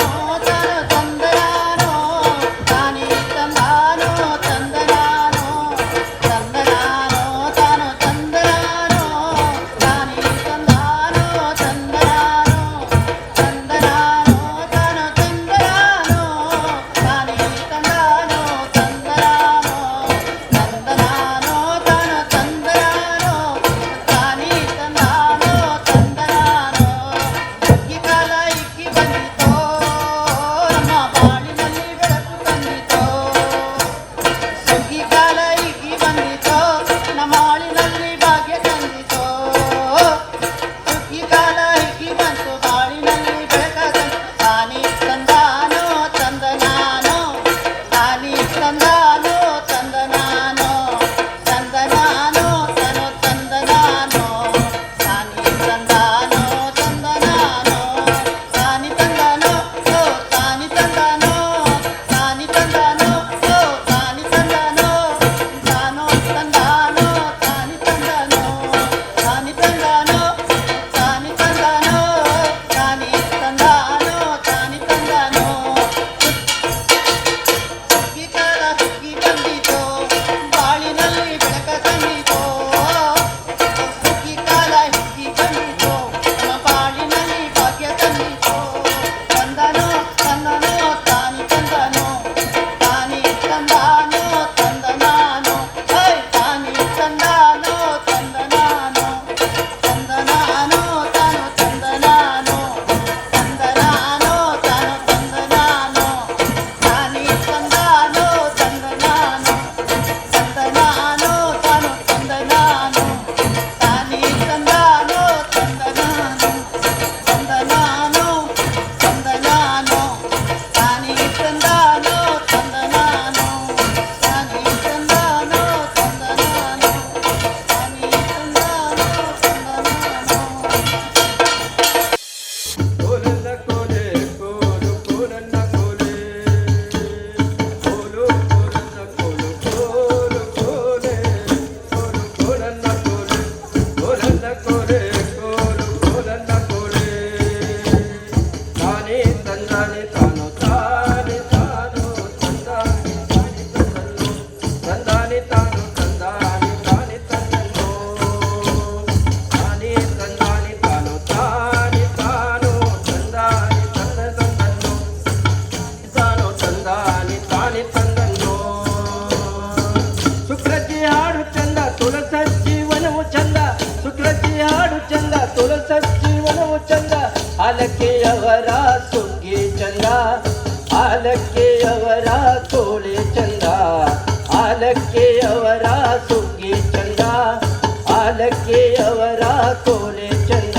ಆಲಕ್ಕಿಯವರ ಸುಗ್ಗಿ ಚಂದ, ಆಲಕ್ಕಿಯವರ ಕೋಳಿ ಚಂದ, ಆಲಕ್ಕಿಯವರ ಸುಗ್ಗಿ ಚಂದ, ಆಲಕ್ಕಿಯವರ ಕೋಳಿ ಚಂದ.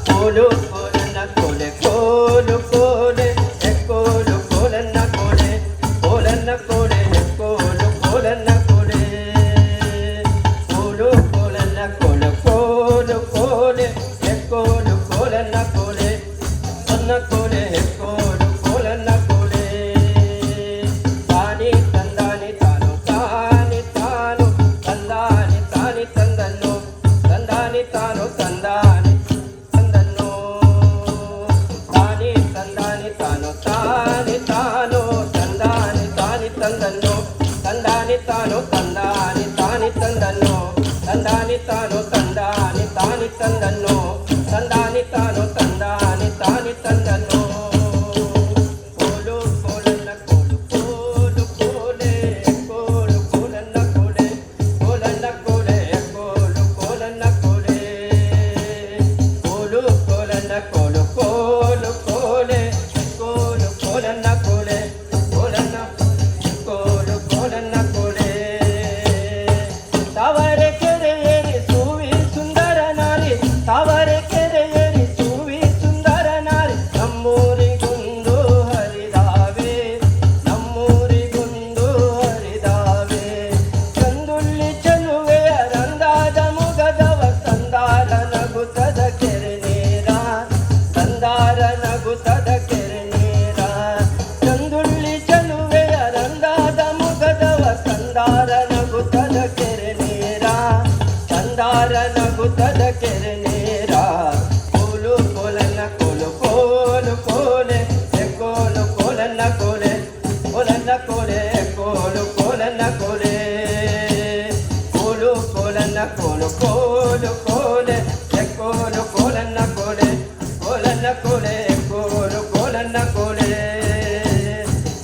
ಕೋಲು ಕೋಲನ್ನ ಕೋಲೆ ಕೋಲು ಕೋಲೆ ಕೋಲು ಕೋಲನ್ನ ಕೋಲೆ ಕೋಲನ್ನ ಕೋಲೆ ಕೋಲು ಕೋಲನ್ನ ಕೋಲೆ ಕೋಲು ಕೋಲನ್ನ ಕೋಲೆ ಕೋಲು ಕೋಲೆ ಕೋಲು ಕೋಲನ್ನ ಕೋಲೆ ಅನ್ನ ಕೋಲೆ ಕೋಲು ಕೋಲನ್ನ ಕೋಲೆ. ತಾನಿ ತಂದಾನಿ ತಾನು ತಾನಿ ತಾನು ತಂದಾನಿ ತಾನಿ ತಂದನ್ನು ತಂದಾನಿ ತಾನು ತಂದಾನಿ ತಂದನ್ನು ತಾನಿ ತಂದಾನಿ ತಾನು ತಾನಿ ತಾನು ತಂದಾನಿ ತಾನಿ ತಂದನ್ನು ತಂದಾನಿ ತಾನು ತಂದಾನಿ ತಾನಿ ತಂದನ್ನು ತಂದಾನಿ ತಾನು ತಂದಾನಿ ತಾನಿ ತಂದನ್ನು ತಂದಾನಿ ತಾನು ತಂದಾನಿ ತಾನಿ ತಂದನ್ನು. ಕೋಲು ಕೋಲನ್ನ ಕೋಲು ಕೋಲು ಕೋಲೆ ಕೋಲು ಕೋಲನ್ನ ಕೋಲೆ ಕೋಲನ್ನ ಕೋಲೆ ಕೋಲು ಕೋಲನ್ನ ಕೋಲೆ ಕೋಲು ಕೋಲನ್ನ ಕೋಲು ಕೋಲು ಕೋಲೆ ಕೋಲು ಕೋಲನ್ನ ಕೋಲೆ ಕೋಲನ್ನ ಕೋಲು ಕೋಲನ್ನ ಕೋಲೆ. ತಾವರೆ ಕೆರೆಯೇರಿ ಸೂವಿ ಸುಂದರ ನಾರಿ, ತಾವರೆ ಕೆರೆಯೇರಿ ಸೂವಿ ಸುಂದರ ನಾರಿ, ನಮ್ಮೂರಿಗೊಂದು ಹರಿದಾವೆ ನಮ್ಮೂರಿಗೊಂದು ಹರಿದಾವೆ. ಕಂದುಳ್ಳಿ ಚೆಲುವೆಯ ರಂದಾದ ಮುಗದವ ತಂದಾರ ನಗುತ್ತದ ಕೆರೆ ನೀರ, ತಂದಾರ ನಗುತ್ತದ ಕೆರೆ ನೀರ. ಕಂದುಳ್ಳಿ ಚೆಲುವೆಯ ರಂದಾದ ಮುಗದವ ತಂದಾರ ನಗುತ್ತದ ಕೆರೆ ನೀರ, ತಂದಾರ ನಗುತ್ತದ ಕೆರೆ ನೀರ. ಕೋಲು ಕೋಲನ್ನ ಕೋಲು ಕೋಲು ಕೋಲೆ ಕೋಲು ಕೋಲನ್ನ ಕೋಲೆ ಕೋಲನ್ನ ಕೋಲೆ ಕೋಲು ಕೋಲನ್ನ ಕೋಲೆ ಕೋಲು ಕೋಲನ್ನ ಕೋಲು ಕೋಲು ಕೋಲೆ ಕೋಲು ಕೋಲನ್ನ ಕೋಲೆ ಕೋಲನ್ನ ಕೋಲೆ ಕೋಲು ಕೋಲನ್ನ ಕೋಲೆ.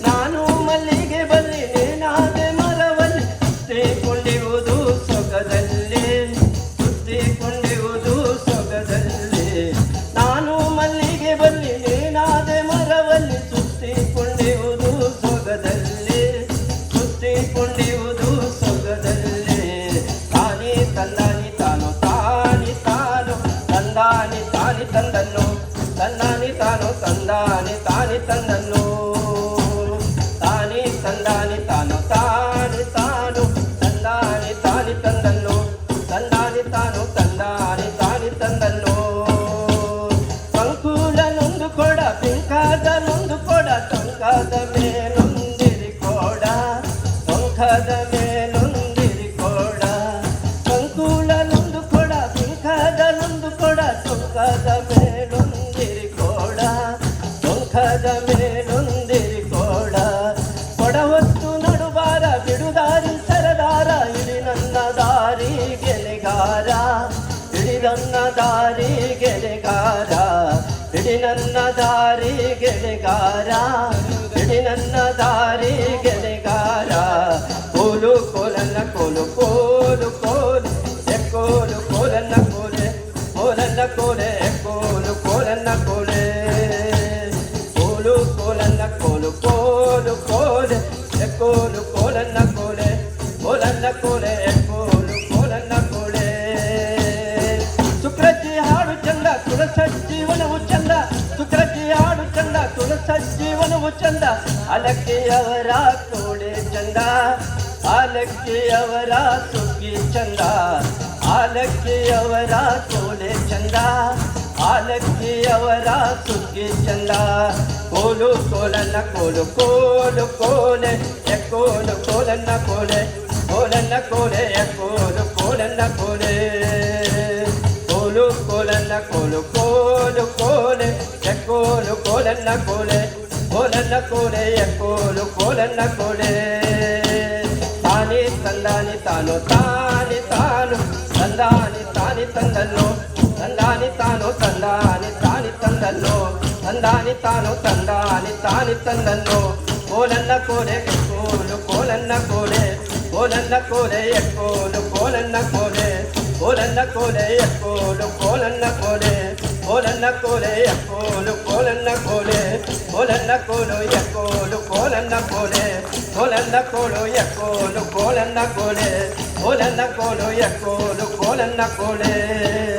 ನಾನು ಮಲ್ಲಿಗೆ ಬಲ್ಲಿ ನೀನಾದೆ ಮರವಲ್ಲಿ, ಸುತ್ತಿಕೊಂಡಿರುವುದು ಸೊಗದಲ್ಲಿ ಸುತ್ತಿಕೊಂಡಿರುವುದು ಸೊಗದಲ್ಲಿ. ನಾನು ಮಲ್ಲಿಗೆ ಬಲ್ಲಿ ನೀನಾದೆ ಮರವಲ್ಲಿ, ಸುತ್ತಿಕೊಂಡಿರುವುದು ಸೊಗದಲ್ಲಿ ಸುತ್ತಿಕೊಂಡಿರುವುದು ಸೊಗದಲ್ಲಿ. ತಾನಿ ತಂದಾನಿ ತಾನು ತಾನಿ ತಾನು ತಂದಾನಿ ತಾನಿ ತಂದನ್ನು ತಂದಾನಿ ತಾನು ತಂದಾನಿ ತಾನಿ ತಂದನ್ನು ತಾನಿ ತಂದಾನಿ ತಾನು ತಾನಿ ತಾನು ತಂದಾನಿ ತಾನಿ ತಂದನ್ನು ತಂದಾನಿ ತಾನು ತಂದಾನಿ ತಾನಿ ತಂದನ್ನು. ಸಂಕುಲನೊಂದು ಕೊಡ ಪಿಂಕಾದನೊಂದು ಕೊಡ, ಟೊಂಕದ ಮೇಲೊಂದಿರಿ ಕೊಡ ಟೊಂಕದ ಮೇಲೊಂದಿರಿ ಕೊಡ. ಸಂಕುಲನೊಂದು ಕೊಡ ಪಿಂಕಾದನೊಂದು ಕೊಡ, ಟೊಂಕದ ಮೇಲೊಂದಿರಿ ಕೊಡ ಟೊಂಕದ ಮೇಲೊಂದಿರಿ ಕೊಡ. ಕೊಡ ಹೊತ್ತು ನಡುಬಾರ ಬಿಡುದಾರಿ ಸರದಾರ, ಇಳಿ ನನ್ನ ದಾರಿ ಗೆಳೆಗಾರ ಇಳಿ ನನ್ನ ದಾರಿ ಗೆಳೆಗಾರ ಇಳಿ ನನ್ನ ದಾರಿ ಗೆಳೆಗಾರ ಇಳಿ ನನ್ನ ದಾರಿ ಗೆಳೆಗಾರ. ಕೋಲು ಕೋಲನ್ನ ಕೋಲು ಕೋಲು ಕೋಲು ಕೋಲು ಕೋಲನ್ನ ಕೋಲೆ ಕೋಲನ್ನ ಕೋಲೆ ಕೋಲು ಕೋಲನ್ನ ಕೋಲೆ ಕೋಲು ಕೋಲನ್ನ ಕೋಲು ಕೋಲು ಕೋಲೆ ಕೋಲು ಕೋಲನ್ನ ಕೋಲೆ ಕೋಲನ್ನ ಕೋಲೆ ಕೋಲು ಕೋಲನ್ನ ಕೋಲೆ. ಸುಕ್ರತಿ ಹಾಡು ಚಂದ ತುಳಸಜ್ಜೀವನವು ಚಂದ, ಸುಕ್ರತಿ ಹಾಡು ಚಂದ ತುಳಸಜ್ಜೀವನವು ಚಂದ. ಆಲಕ್ಕಿಯವರ ಕೋಳೆ ಚಂದ, ಆಲಕ್ಕಿಯವರ ಸುಗ್ಗಿ ಚಂದ, ಆಲಕ್ಕಿಯವರ ಕೋಳೆ ಚಂದ, ಆಲಕ್ಕಿಯವರ ಸುಗ್ಗಿ ಚಂದ. ಕೋಲು ಕೋಲನ್ನ ಕೋಲು ಕೋಲು ಕೋಲೆ ಕೋಲು ಕೋಲನ್ನ ಕೋಲೆ ಕೋಲನ್ನ ಕೋಲೆ ಕೋಲು ಕೋಲನ್ನ ಕೋಲೆ ಕೋಲು ಕೋಲನ್ನ ಕೋಲು ಕೋಲು ಕೋಲೆ ಕೋಲು ಕೋಲನ್ನ ಕೋಲೆ ಕೋಲನ್ನ ಕೋಲೆ ಕೋಲು ಕೋಲನ್ನ ಕೋಲೆ. ತಾನಿ ತಂದಾನಿ ತಾನು ತಾನಿ ತಾನು ತಂದಾನಿ ತಾನಿ ತಂದನ್ನು ತಂದಾನಿ ತಾನು ತಂದಾನಿ ತಾನಿ ತಂದನ್ನು ತಂದಾನಿ ತಾನು ತಂದಾನಿ ತಾನಿ ತಂದನ್ನು. ಕೋಲನ್ನ ಕೋಲೆ ಕೋಲು ಕೋಲನ್ನ ಕೋಲೆ ಕೋಲನ್ನ ಕೋಲೆ ಕೋಲು ಕೋಲನ್ನ ಕೋಲೆ ಕೋಲನ್ನ ಕೋಲೆ ಕೋಲು ಕೋಲನ್ನ ಕೋಲೆ ಕೋಲನ್ನ ಕೋಲೆ ಕೋಲು ಕೋಲನ್ನ ಕೋಲೆ ಕೋಲನ್ನ ಕೋಲು ಕೋಲು ಕೋಲನ್ನ ಕೋಲೆ ಕೋಲನ್ನ ಕೋಲು ಕೋಲು ಕೋಲನ್ನ ಕೋಲೆ ಕೋಲನ್ನ ಕೋಲು ಕೋಲು ಕೋಲನ್ನ ಕೋಲೆ